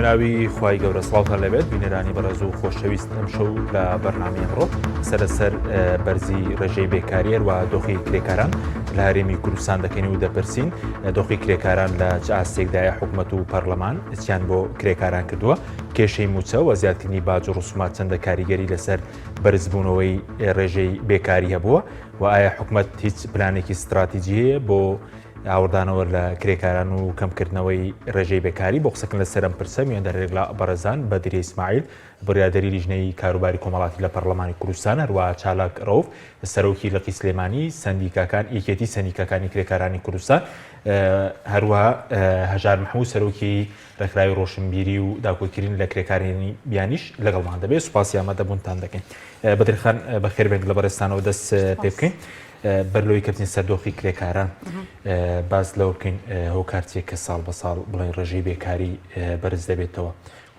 بەناوی خوای گەورە سڵاوتان لەبێت بینەرانی بەڕێز و خۆشەویست ئەم شەو لە بەرنامەی ئەمڕۆ سەرەسەر بەرزی ڕێژەی بێکاریە و دۆخی کرێکاران لە هەرێمی کوردستان دەکەین و دەپرسین دۆخی کرێکاران لە چ ئاستێکدایە حکوومەت و پەرلەمان چیان بۆ کرێکاران کردووە کێشەی موچە و زیادکردنی باج و ڕسومات چەندە کاریگەری لەسەر بەرزبوونەوەی ڕێژەی بێکاری هەبووە و ئایا حکوومەت هیچ پلانێکی استراتیجی هەیە بۆ ئاوردانەوە لە کرێکاران و کەمکردنەوەی ڕێژەی بێکاری بۆ قسەکردن لەسەر ئەم پرسە میێندەرێک لە بەڕێزان بەدری ئیسماعیل بڕیادەری لیژنەی کاروباری کۆمەڵاتی لە پەرلەمانی کوردستان هەروە چالاک ڕەوف سەرۆکی لەقی سلێمانی سەندیکاکان یەکێتی سەندیکاکانی کرێکارانی کوردستان هەروە هەژار محموود سەرۆکی ڕێکخراوی ڕۆشنبیری و داکۆکردن لە کرێکارانی بیانیش لەگەڵمان دەبێت سوپاسی ئامادەبوونتان دەکەین بەدرخان بەخێربێک لە بەڕێستانەوە دەست پێ بکەین بەرلەوەی کەوتین سەر دۆخی کرێکاران باز لەوە بکەین هۆکارچێک کە ساڵ بە ساڵ بڵێن ڕێژەی بێکاری بەرز دەبێتەوە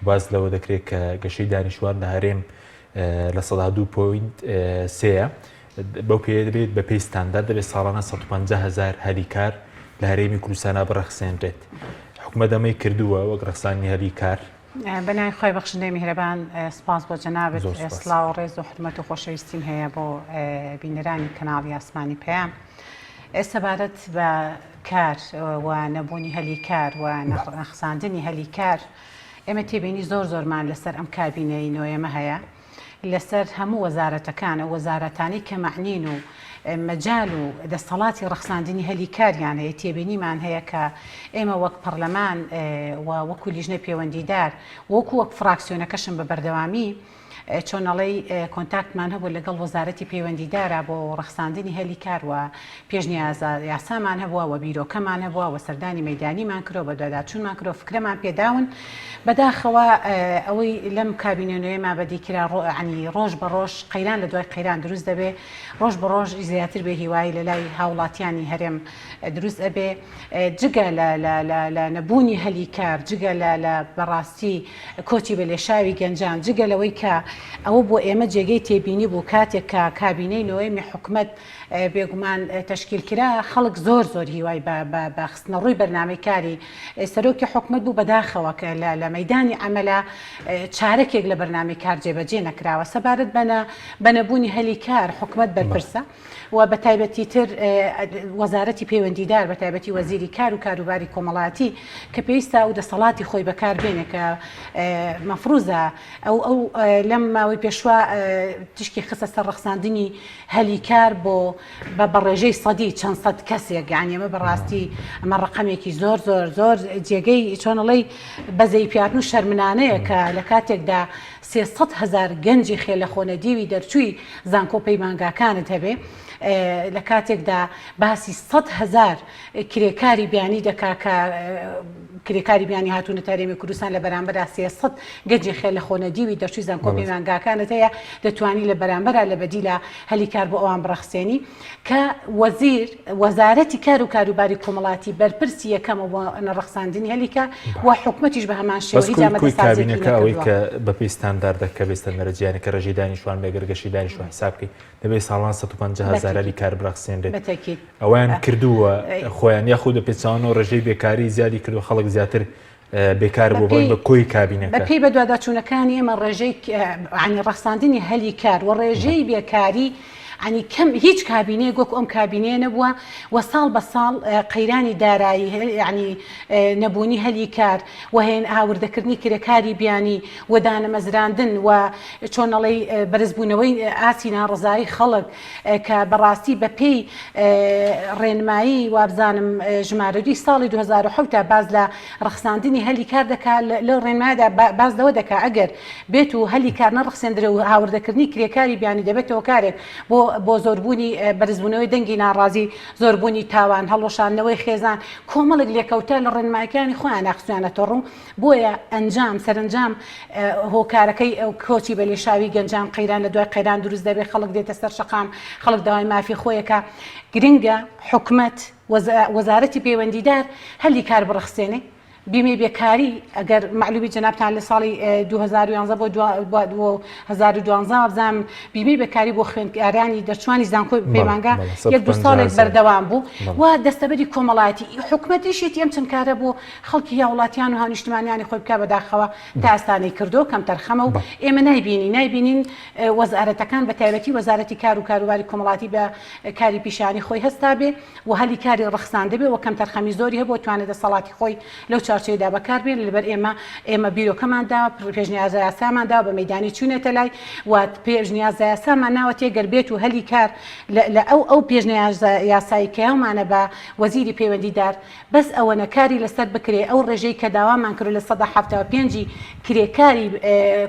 باز لەوە دەکرێت کە گەشەی دانیشتوان لە هەرێم لە 2.3 بەو پێ دەبێت بە پێی ستاندار دەبێت ساڵانە 150,000 هەلیکار لە هەرێمی کوردستانە بڕەخسێنرێت حکوومەت ئەمەی کردووە وەک ڕەخسانی هەلیکار بەناوی خۆی بەخشندەی میهرەبان سپاس بۆ جەنابەت سڵاو و ڕێز و حرمەت و خۆشەویستیم هەیە بۆ بینەرانی کەناڵی ئاسمانی پێیان ئێستا بابەت بە کار و نەبوونی هەلیکار و نەخساندنی هەلیکار ئێمە تێبینی زۆرمان لەسەر ئەم کابینەی نوێمە هەیە لەسەر هەموو وەزارەتەکانە وەزارەتانی کە مەعنین و مەجال و دەسەڵاتی ڕەخساندنی هەلیکاریان هەیە تێبینیمان هەیە کە ئێمە وەک پەرلەمان و وەکو لیژنەی پەیوەندیدار وەکو وەک فراکسیۆنەکەشم بە بەردەوامی چۆنەڵەی کۆنتاکتمان هەبوو لەگەڵ وەزارەتی پەیوەندیدارە بۆ ڕەخساندنی هەلیکار و پێشنیازە یاسامان هەبووە و بیرۆکەمان هەبووە و سەردانی مەیدانیمان کرۆ بە دواداچوونمان کرۆ فکرەمان پێداون بەداخەوە ئەوەی لەم کابینەنوێما بەدیکرا ڕۆعنی ڕۆژ بە ڕۆژ قەیران لە دوای قەیران دروست دەبێ ڕۆژ بە ڕۆژ زیاتر بێ هیوایی لە لای هاوڵاتیانی هەرێم دروست ئەبێ جگە لە نەبوونی هەلیکار جگە لە بەڕاستی کۆچی بە لێشاوی گەنجان جگە لەوەی کە ئەوە بۆ ئێمە جێگەی تێبینی بوو کاتێک کە کابینەی نوێمی حکوومەت بێگومان تەشکیلکرا خەڵک زۆر هیوای بە خستنەڕووی بەرنامەی کاری سەرۆکی حکوومەت بوو بەداخەوە کە لە مەیدانی عەمەلا چارەکێک لە بەرنامەی کار جێبەجێ نەکراوە سەبارەت بە نەبوونی هەلیکار حکوومەت بەرپرسە و بە تایبەتی تر وەزارەتی پەیوەندیدار بە تایبەتی وەزیری کار و کاروباری کۆمەڵاتی کە پێویستە و دەسەڵاتی خۆی بەکاربێنێ کە مەفروزە ئەو لەم ماوەی پێشوە تشکی خستە سەر ڕەخساندنی هەلیکار بە بەڕێژەی سەدی چەند سەد کەسێک یعنی ئەمە بەڕاستی ئەمە ڕقەمێکی زۆر جێگەی چۆنەڵەی بەزەی پیاردن و شەرمنانەیە کە لە کاتێکدا 300,000 گەنجی خێلەخۆنەدیوی دەرچووی زانکۆ پەیمانگاکانت هەبێ لە کاتێکدا باسی 100,000 کرێکاری بیانی دەکا کە کرێکاری بیانی هاتوونە تارێمی کوردستان لە بەرامبەر 300 گەنجی خێلەخۆنەدیوی دەرچووی زانکۆ پەیمانگاکانت هەیە دەتوانی لە بەرامبەرە لە بەدی لە هەلیکار بۆ ئەوان بڕەخسێنی کە وەزارەتی کار و کاروباری کۆمەڵاتی بەرپرسی یەکەمە بۆ نەڕەخساندنی هەلیکار و حکوومەتیش بە هەمان شێوەی دامەدەسازیەکە ئەوەی کە بە پێی ستانداردەکە بێستە نەرەجییانە کە ڕێژەی دانیشتوان بێگەرگەشی دانیشتوان حساب بکەیت دەبێت ساڵان 150,000 هەلیکار بڕەخسێنرێت ئەویان کردووە خۆیان یاخود لە پێچوانەوە ڕێژەی بێکاری زیادی کردو خەڵک زیاتر بێکار بۆ بە کۆی کابینەکە بەپێی بە دواداچوونەکانی ئێمە ڕێژەی عنی ڕەخساندنی هەلیکار و ڕێژەی بێکاری عنی کەم هیچ کابینەیە گۆک ئەم کابینەیە نەبووە و ساڵ بە ساڵ قەیرانی دارایی ینی نەبوونی هەلیکار و هێن هاوردەکردنی کرێکاری بیانی و دانەمەزراندن و چۆنەڵی بەرزبوونەوەی ئاسی ناڕزایی خەڵک کە بەڕاستی بەپێی ڕێنمایی وابزانم ژمارەی ساڵی 2007 تا باز لە ڕەخساندنی هەلیکار دەکات لە ڕێنمایدا باز لەوە دەکا ئەگەر بێت و هەلیکار نەڕەخسێندرە و هاوردەکردنی کرێکاری بیانی دەبێتەوە کارێک بۆ زۆربوونی بەرزبوونەوەی دەنگی ناڕازی زۆربوونی تاوان هەڵۆشانەوەی خێزان کۆمەڵک لێکەوتە لە ڕێنمایەکانی خۆیان ناخستویانەتە ڕوو بۆیە سەرنجام هۆکارەکەی ئەو کۆچی بە لێشاوی گەنجان قەیران لە دوای قەیران دروست دەبێت خەڵک دێتە سەر شەقام خەڵک داوای مافی خۆیەکە گرنگە حکوومەت وەزارەتی پەیوەندیدار هەلیکار بڕەخسێنێ بیمەی بێکاری ئەگەر معلومی جەنابتان لە ساڵی 2011 بۆ 2012 بزانم بیمەی بێکاری بۆ خوێندکارانی دەرچوانی زانکۆی پەیمانگا یەک دو ساڵێک بەردەوام بوو و دەستەبەری کۆمەڵایەتی حکوومەتیشێتی ئەم چەند کارە بۆ خەڵکی یا وڵاتیان و هاونیشتمانیانی خۆی بکە بەداخەوە تا ئێستانەی کردو کەم تەرخەمە و ئێمە نایبینین وەزارەتەکان بە تایبەتی وەزارەتی کار و کاروباری کۆمەڵاتی بە کاری پیشانی خۆی هەستا بێ و هەلی کاری ڕخسان دەبێ و کەم تەرخەمی زۆری هەبوو توانێت دەسەڵاتی خۆی لەو چارچێدا بەکار بێن لەبەر ئێمە بیرۆکەماندا پێشنیازە یاساماندا بە مەیدانی چوونێتە لای و پێشنیازە یاسامان ناوەتێ گەربێت و هەلی کار لە ئەو پێشنیازە یاسایی کەیاومانە بە وەزیری پەیوەندیدار بەس ئەوە نەکاری لەسەر بکرێ ئەو ڕێژەی کە داوامان کرد لە 175 کرێکاری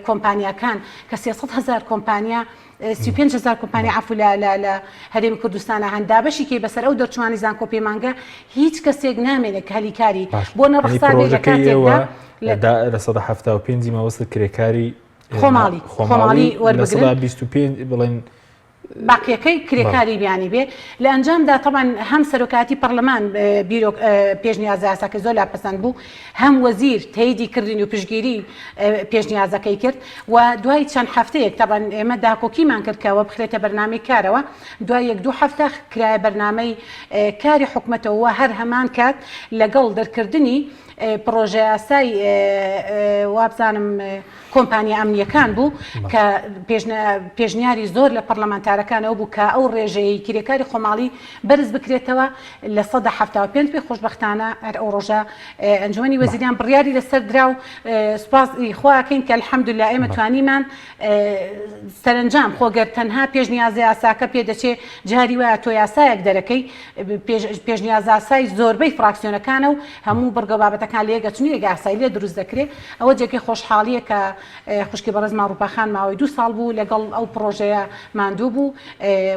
کۆمپانیاکان کە 300,000 کۆمپانیا 35,000 کۆمپانیا عفو لە هەرێمی کوردستانە هەندا بەشێکی بەسەر ئەو دەرچوانی زانکۆ پەیمانگە هیچ کەسێک نامێنێت کە هەلیکاری بۆ نەڕخسابێ لە کاتێکدا لە 175 مەوەست کرێکاری خۆماڵی وەربگرن 25 بڵێن باقیەکەی کرێکاری بیانی بێ لە ئەنجامدا تەمان هەم سەرۆکاتی پەرلەمان پێشنیازە یاساکە زۆر لاپەسەند بوو هەم وەزیر تاییدی کردنی و پشگیری پێشنیازەکەی کرد و دوای چەند هەفتەیەک تەبەن ئێمە داکۆکیمان کردکەوە بخرێتە بەرنامەی کارەوە دوای یەک دوو هەفتە کرایە بەرنامەی کاری حکوومەتەوە هەر هەمان کات لەگەڵ دەرکردنی پرۆژە یاسای وابزانم کۆمپانیا ئەمنیەکان بوو کە پێشنیاری زۆر لە پەرلەمانتارەکانەوە بوو کە ئەو ڕێژەیە کرێکاری خۆماڵی بەرز بکرێتەوە لە 175 پێ خۆشبەختانە ئەو ڕۆژە ئەنجومەنی وەزیریان بڕیاری لەسەر درا و سوپاسی خواکەین کە الحەمدوللا ئێمە توانیمان سەرنجام خۆگەر تەنها پێشنیازە یاساکە پێدەچێت جاری وایە تۆ یاسایەک دەرەکەی پێشنیازە یاسای زۆربەی فراکسیۆنەکانە و هەموو بەرگە بابەتەکان لێگەچنی یاسای لێ دروست دەکرێت ئەوە جێگەی خۆشحاڵیە کە خوشکی بەڕێز ماڕووپاخان ماوەی 2 ساڵ بوو لەگەڵ ئەو پرۆژەیە ماندوو بوو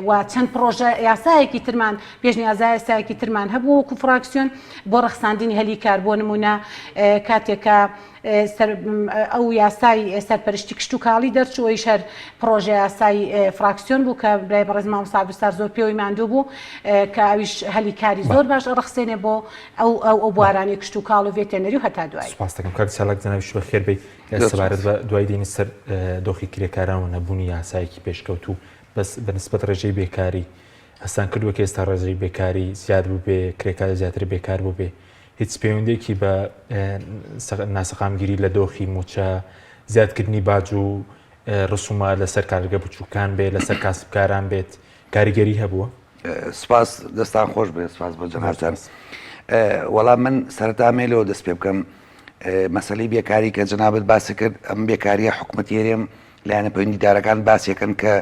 و چەند پرۆژە یاسایەکی ترمان پێشنیازە یاسایەکی ترمان هەبوو وەکو فراکسیۆن بۆ ڕەخساندنی هەلی کار بۆ نمونە کاتێکە ئەو یاسای سەرپەرشتی کشت و کاڵی دەرچووەی شەر پرۆژە یاسای فراکسیۆن بوو کە برای بەڕێز مامۆستا عەبدولستار زۆر پێوەی ماندوو بوو کە ئەویش هەلی کاری زۆر باش ڕەخسێنێ بۆ ئەو بوارانی کشت و کاڵ و ڤێتێنەری و هەتا دوای سوپاس دەکەم کاک چالاک جەنابی بەخێر بێی سەبارەت بە دوای دێنی سەر دۆخی کرێکاران و نەبوونی یاسایەکی پێشکەوت و بەس بەنسبەت ڕێژەی بێکاری هەستان کردووە کە ئێستا ڕێژەی بێکاری زیاد بوو بێ کرێکار زیاتر بێکار بوو بێ هیچ پەیوەندێکی بە ناسەقامگیری لە دۆخی موچە زیادکردنی باج و ڕسومات لەسەر کارگە بچووکان بێت لەسەر کاسبکاران بێت کاریگەری هەبووە؟ سپاس دەستان خۆش بێت سپاس بۆ جەنابتان وەڵام من سەرەتا مێلەوە دەست پێ بکەم مەسەلەی بێکاری کە جەنابەت باسی کرد ئەم بێکاریە حکوومەتی هێرێم لایەنە پەیوەندیدارەکان باسیەکەن کە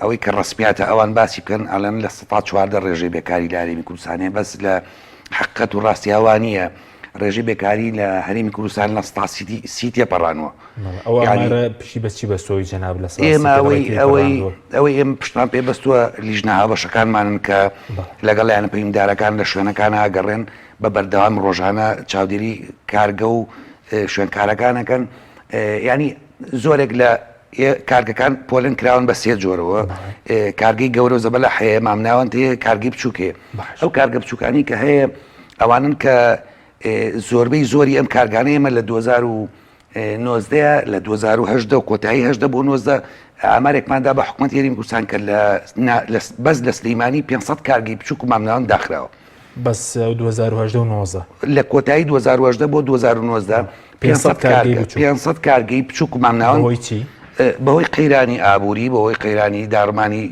ئەوەی کە ڕسمیاتە ئەوان باسی بکەن ئەڵەن لە 14 ڕێژەی بێکاری لە هەرێمی کوردستانێ بەس لە حقیقەت و ڕاستی هەوانیە ڕێژەی بێکاری لە هەرێمی کوردستان لە 130 تێپەڕانوە ئەوە پشتی بەچی بەستەوەی جەناب لە ئێمە ئەوەی ئێمە پشتمان پێبەستووە لیژنە هاوبەشەکانمانن کە لەگەڵ لایەنە پەیوەندیدارەکان لە شوێنەکان ئاگەڕێن بە بەردەوام ڕۆژانە چاودێری کارگە و شوێنکارەکانەکەن ینی زۆرێک لە کارگەکان پۆلن کراون بە 3 جۆرەوە کارگەی گەورە و زەبەلە هەیە مامناوەن تێ کارگەی بچووکێ ئەو کارگە بچووکانی کە هەیە ئەوانن کە زۆربەی زۆری ئەم کارگانە ئێمە لە 2019 لە 2010 و کۆتایی 10 بۆ 19 ئامارێکماندا بە حکوومەت هێرمی کوردستان کە بەس لە سلەیمانی 500 کارگەی بچووک و مامناوەن داخراوە بەس 2019 لە کۆتایی 2010 بۆ 2019 500 کارگەی بچووک و مامناوەن بەهۆی قەیرانی ئابووری بەهۆی قەیرانی داڕمانی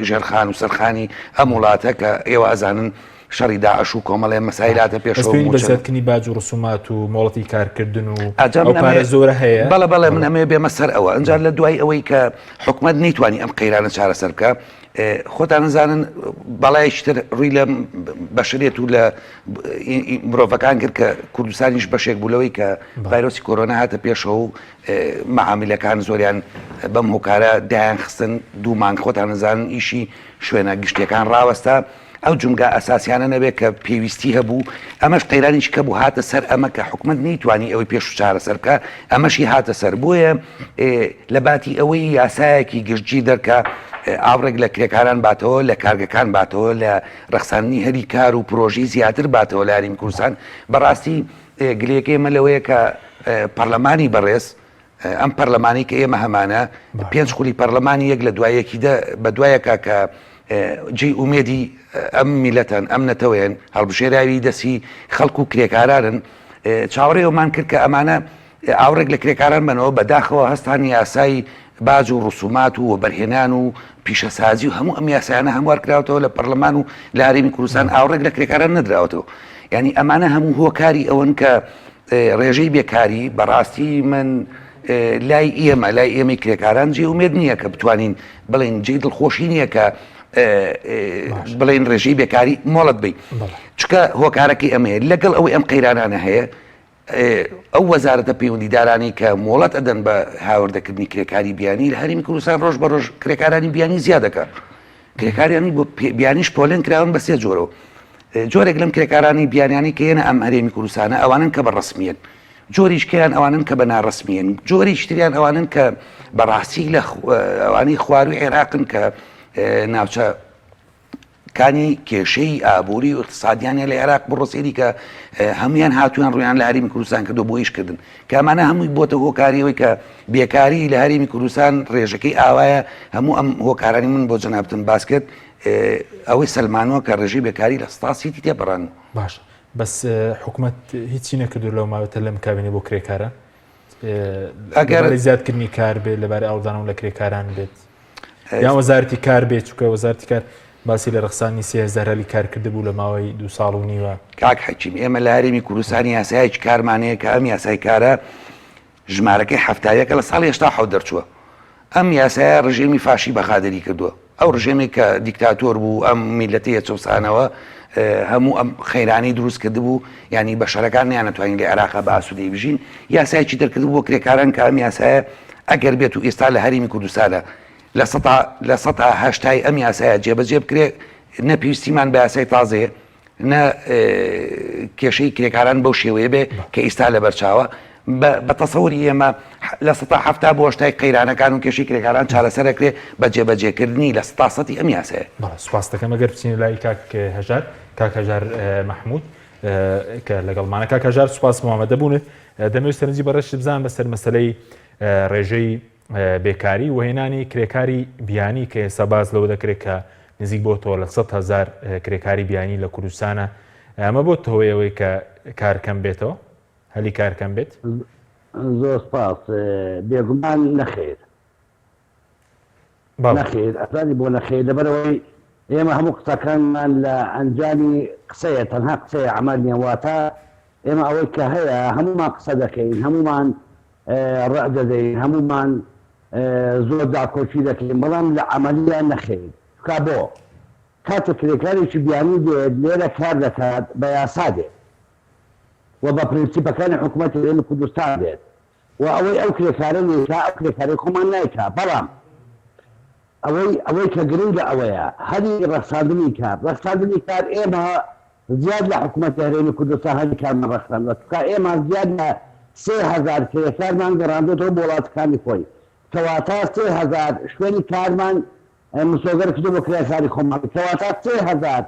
ژێرخان و سەرخانی ئەم وڵاتە کە ئێوە ئەزانن شەڕی داعش و کۆمەڵێ مەسایلاتە پێشەوە بەزەتکردنی باج و ڕسومات و مۆڵەتی کارکردن و ئەو زۆرە هەیە بەڵێ من ئەمێ بێمە سەر ئەوە ئەنجار لە دوای ئەوەی کە حکوومەت نەیتوانی ئەم قەیرانە چارەسەر بکە خۆتان نزانن بەڵایشتر ڕووی لە بەشرێت و لە مرۆڤەکان کرد کە کوردستانیش بەشێک بوولەوەی کە ڤایرۆسی کۆرۆنا هاتە پێشەوە و مەعاملەکان زۆریان بەم هۆکارە دایان خستن 2 مانگ خۆتان نزانن ئیشی شوێنە گشتیەکان ڕاوەستا ئەو جمگا ئەساسیانە نەبێت کە پێویستی هەبوو ئەمەش قەیرانیش کە بوو هاتە سەر ئەمە کە حکوومەت نەیتوانی ئەوەی پێش و چارەسەر بکە ئەمەشی هاتە سەر بۆیە لە باتی ئەوەی یاسایەکی گشتگی دەرکە ئاوڕێک لە کرێکاران باتەوە لە کارگەکان باتەوە لە ڕەخساندنی هەری کار و پرۆژەی زیاتر باتەوە لە هەرێمی کوردستان بەڕاستی گلەیەکە ئێمە لەوەیە کە پەرلەمانی بەڕێز ئەم پەرلەمانی کە ئێمە هەمانە 5 خولی پەرلەمانی یەک لە دوایەکیدا بە دوایەکە کە جێی ئومێدی ئەم میلەتەن ئەم نەتەوەیەن هەڵبژێراوی دەسی خەڵک و کرێکارانن چاوەڕێوەمان کرد کە ئەمانە ئاورێک لە کرێکاران بنەوە بەداخەوە هەستانی یاسایی باج و ڕسومات و بەرهێنان و پیشەسازی و هەموو ئەم یاسایانە هەموار کراوەتەوە لە پەرلەمان و لە هەرێمی کوردستان ئاورێک لە کرێکاران نەدراوەتەوە یعنی ئەمانە هەموو هۆکاری ئەوەن کە ڕێژەی بێکاری بەڕاستی من لای ئێمەی کرێکاران جێ ئومێد نییە کە بتوانین بڵێن جێ دڵخۆشی نییە کە بڵێن ڕێژەی بێکاری مۆڵەت بی چکە هۆکارەکەی ئەمەیە لەگەڵ ئەوەی ئەم قەیرانانە هەیە ئەو وەزارەتە پەیوەندیدارانی کە مۆڵەت ئەدەن بە هاوردەکردنی کرێکاری بیانی لە هەرێمی کوردستان ڕۆژ بە ڕۆژ کرێکارانی بیانی زیادەکە کرێکاریانی بۆ بیانیش پۆلێن کراون بە 3 جۆرەوە جۆرێک لەم کرێکارانی بیانیانی کە هێنە ئەم هەرێمی کوردستانە ئەوانن کە بە ڕسمیەن جۆریش کەیان ئەوانن کە بە ناڕسمیەن جۆری شتریان ئەوانن کە بەڕاستی لە ئەوانەی خواروی عێراقن کە ناوچە کانی کێشەی ئابووری و اقتصادیانە لە عێراق بڕۆسێری کە هەمویان هاتوویان ڕویان لە هەرێمی کوردستان کردو بۆ ئیشکردن کە ئەمانە هەمووی بۆتە هۆکاریەوەی کە بێکاری لە هەرێمی کوردستان ڕێژەکەی ئاوایە هەموو ئەم هۆکارانی من بۆ جەنابتن باس کرد ئەوەی سەلمانەوە کە ڕێژەی بێکاری لە سیتی تێپەڕان باش بەس حکوومەت هیچی نەکردو لەو ماوەتە لەم کابینێ بۆ کرێکارە ئەگەر زیادکردنی کار بێت لەبارەی ئاڵدانەوە لە کرێکاران بێت یان وەزارەتی کار بێت چونکە وەزارەتی کار باسی لە ڕخسانی 30,000 هەلی کار کرده بوو لە ماوەی 2 ساڵ و نیوە کاک حەکیم ئێمە لە هەرێمی کوردستانی یاسایەکی کارمانەیە کە ئەم یاسای کارە ژمارەکەی هەفتایەکە لە ساڵی 87 دەرچووە ئەم یاسایە ڕژێمی فاشی بەخادەری کردووە ئەو ڕژێمی کە دیکتاتۆر بوو ئەم میلەتەیە چەسانەوە هەموو ئەم خەیرانی دروست کرده بوو ینی بەشەرەکان نیانەتوانین لە عێراقا بە ئاسوودەی بژین یاسایەکی دەرکرد بوو بۆ کرێکاران کە ئەم یاسایە ئەگەر بێت و ئێستا لە هەرێمی کوردستانە لە سەد هەشتای ئەم یاسایە جێبەجێ بکرێ نەپیویستیمان بە یاسای تازەیە نە کێشەی کرێکاران بەو شێوەیە بێ کە ئێستا لە بەرچاوە بە تەسەوری ئێمە لە 170 بۆ هەشتای قەیرانەکان و کێشەی کرێکاران چارەسەرەکرێ بە جێبەجێکردنی لە 100 ئەم یاسایە سوپاس دەکەم ئەگەر بچین لای کاک هەژار محمود کە لەگەڵمانە کاک هەژار سوپاس مامەدە بوونت دەمەوێت سەرنجی بەڕێش بزان بەسەر مەسەلەی ڕێژەی بێکاری و هێنانی کرێکاری بیانی کە ئێستا باز لەوە دەکرێت کە نزیک بۆ تۆ لە 100,000 کرێکاری بیانی لە کوردستانە ئەمە بۆ تۆیەوەی کە کارکەم بێتەوە هەلی کارکەم بێت زۆر سپاس بێگومان نەخێر نەخێر ئەسانی بۆ نەخێر لەبەرەوەی ئێمە هەموو قسەکانمان لە ئەنجامی قسەیە تەنها قسەیە عەمەل واتە ئێمە ئەوەی کە هەیە هەمومان قسە دەکەین هەمومان ڕع دەدەین هەمومان زۆر داکۆچی دەکەین بەڵام لە عەمەلیە نەخێر کا بۆ کاتە کرێکارێکی بیانی دێت لێرە کار دەکات بە یاسا دێت و بە پرینسیپەکانی حکوومەتی ئێمە کوردستان دێت و ئەوەی ئەو کرێکارە نێکا ئەو کرێکاری خۆمان نایکا بەڵام ئەوەی کە گرنگە ئەوەیە هەری ڕەخساندنی کار ئێمە زیاد لە حکوومەتی هەرێمی کوردستان هەری کارمان ڕەخساندووە چونکە ئێمە زیاد لە 3,000 کرێکارمان گەڕاندوێتەوە بۆ وڵاتەکانی خۆی کەواتە 3,000 شوێنی کارمان مسۆگەر کردو بۆ کرێکاری خۆمان کەواتە 3,000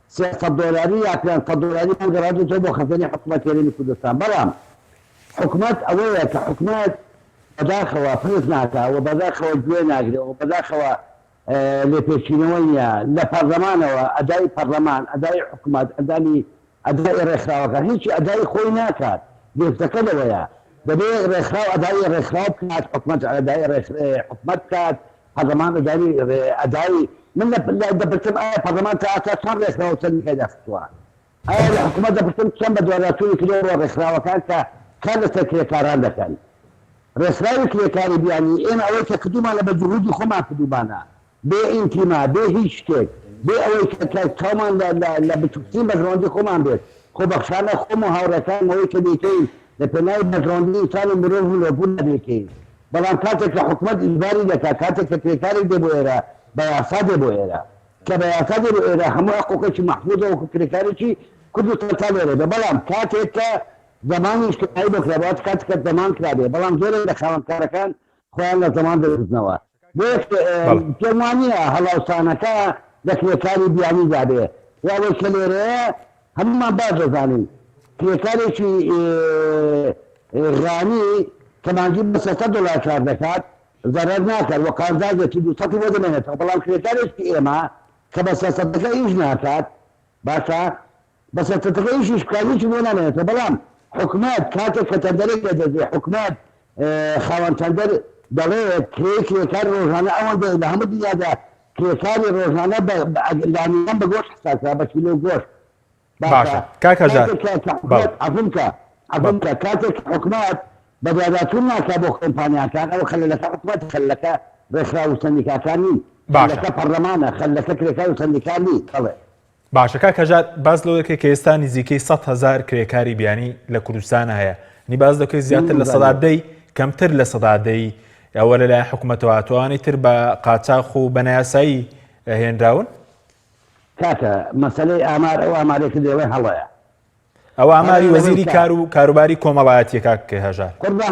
$300 یا $500 من گەڕاندوێتەوە بۆ خەزانەی حکوومەتی هەرێمی کوردستان بەڵام حکوومەت ئەوەیە کە حکوومەت بەداخەوە پرس ناکا و بەداخەوە گوێ ناگرێت و بەداخەوە لێپێچینەوەی لە پەرلەمانەوە ئەدای پەرلەمان ئەدای حکوومەت ئەدای ڕێکخراوەکە هیچی ئەدای خۆی ناکات دێستەکە لەوەیە دەبێت ڕێکخراو ئەدای ڕێکخراو بکات حکوومەت ئەدای حکوومەت بکات پەرلەمان ئەدای من دەپرسم ئایا پەرلەمان تا چەند ڕێکخراو چەندی پێداخستووە ئایا لە حکوومەت دەپرسم چەند بە دواداتوری کردەوە ڕێکخراوەکان کە کار لەسەر کرێکاران دەکەن ڕێکخراوی کرێکاری بیانی ئێمە ئەوەی کە کردومان لە بەجهودی خۆمان کردومانە بێ ئینتیما بێ هیچ شتێک بێ ئەوەی کە چاومان لە بتوکسین بەزڕۆندی خۆمان بێت خۆبەخشانە خۆم و هاوڕێکان ئەوەی کە دەکەین لە پێناوی بەزڕۆندی ئینسانی مرۆڤ و لێبوون نەدەکەین بەڵام کاتێک کە حکوومەت ئیجباری دەکات کاتێک کە کرێکارێک دێ بۆ ئێرە بە یاسا دێ بۆ ئێرە کە بە یاسا دێ بۆ ئێرە هەموو حقوقێکی مەحفوظە وەکو کرێکارێکی کوردستان تا لێرە بێ بەڵام کاتێک کە زمانی شتایی بۆ کرابات کاتێک کە زەمان کرابێ بەڵام زۆرێک لە خاوەنکارەکان خۆیان لە زەمان دەدوزنەوە بۆ پێم وانە هەڵاوسانەکە لە کرێکاری بیانی دابێ واوەی کە لێرەیە هەمومان باش دەزانین کرێکارێکی غانی کەمانجی بە $100 کار دەکات زەرەر ناکات و قازازێکی 200 بۆ دەمێنێتەوە بەڵام کرێکارێکی ئێمە کە بە 300 ئیش ناکات باشە بە 300 ئیشیش کاریکی بۆ نامێنێتەوە بەڵام حکومات کاتێک کە تەندەرێک لێدەدرێ حکومات خاوەن تەندەر دەڵێت کرێکار ڕۆژانە ئەوەندە لە هەموو دنیادا کرێکاری ڕۆژانە لانیان بە گۆشت حسابکرا بە کیلۆ گۆشت باشە کاک هەژار عەفەمکە کاتێک حکومات بەدواداتون ناکات بۆ کۆمپانیاکان ئەو خەلەلەکە حکومەت خەلەکە ڕێکخرا و سەندیکاکان نین خەلەکە پەرلەمانە خەلەکە کرێکار و سەندیکان نین بەڵێ باشە کاک هەژار باز لەوەیەکە کە ئێستا نزیکەی 100,000 کرێکاری بیانی لە کوردستانە هەیە نی باز دەکەی زیاتر لە سەدادەی کەمتر لە سەدادەی ئەوە لەلایەن حکومەتەوە توانانی تر بە قاچاق و بەنایاسایی هێنراون کاتە مەسەلەی ئامار ئەو ئامارێکی دەوێ هەڵەیە ئەو ئاماری وەزیری کار و کاروباری کۆمەڵایەتیە کاک هەژار قوربان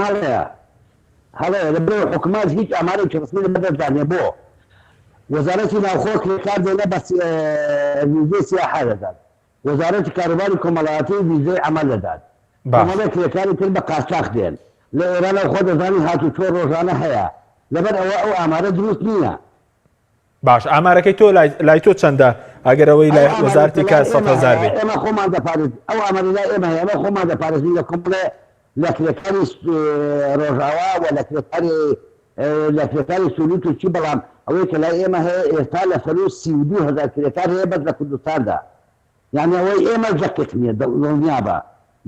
هەڵەیە لە بۆ حکومات هیچ ئامارێکی ڕسمی بەدەستدانێ بۆ وەزارەتی ناوخۆ کرێکار دێنە بە ویزەی سیاحا دەدات وەزارەتی کاروباری کۆمەڵایەتی ویزەی عەمەل دەدات کۆمەڵە کرێکاری تر بە قاچاق دێن لە ئێرانە خۆ دەزانی هاتوچۆ ڕۆژانە هەیە لەبەر ئەوە ئەو ئامارە دروست نییە باش ئامارەکەی تۆ لای تۆ چەندە ئەگەر ئەوەی لای وەزارەتی کار 100,000 بێت ئێمە خۆمان دەپارێت ئەو ئاماری لای ئێمە هەیە ئێمە خۆمان دەپارێزین لە کۆمپڵێ لە کرێکاری ڕۆژاوا و لە کرێکاری سولوت و چی بەڵام ئەوەی کە لای ئێمە هەیە ئێستا لە سەر 32,000 کرێکار هەیە بەس لە کوردستاندا یعنی ئەوەی ئێمە جەکێک نییە دڵنیا بە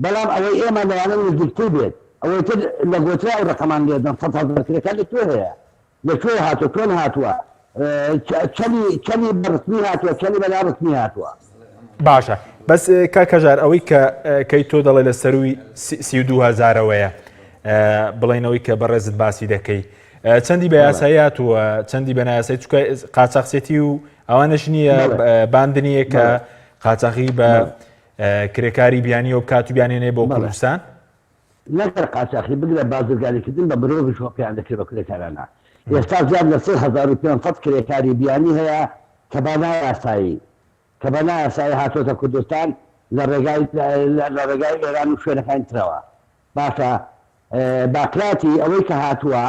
بەڵام ئەوەی ئێمە لەوانە نزیکتر بێت ئەوەی تر لە گۆترا ئەو ڕقەمان لێدەن 100,000 کرێکار لەکوێ هەیە لەکوێ هاتووە کۆن هاتووە چەلی بەڕسمی هاتووە چەلی بەلا ڕسمی هاتووە باشە بەس کاک هەژار ئەوەی کەی تۆ دەڵێ لە سەروی 32,000ەوەیە بڵێنەوەی کە بەڕێزت باسی دەکەی چەندی بە یاسایی هاتووە چەندی بە نایاسایی چکە قاچاقسێتی و ئەوانەش نییە باندنیە کە قاچاقی بە کرێکاری بیانی و بکات و بیانێنێ بۆ کوردستان نەکەر قاچاقی بگرە بازرگانیکردن بە مرۆڤی شۆپیان دەکرێت بە کرێکارانە ئێستا زیاد لە 3,500 کرێکاری بیانی هەیە کە بە نایاسایی هاتۆتە کوردستان لە ڕێگای ئێران و شوێنەکانی ترەوە باشە باکراتی ئەوەی کە هاتووە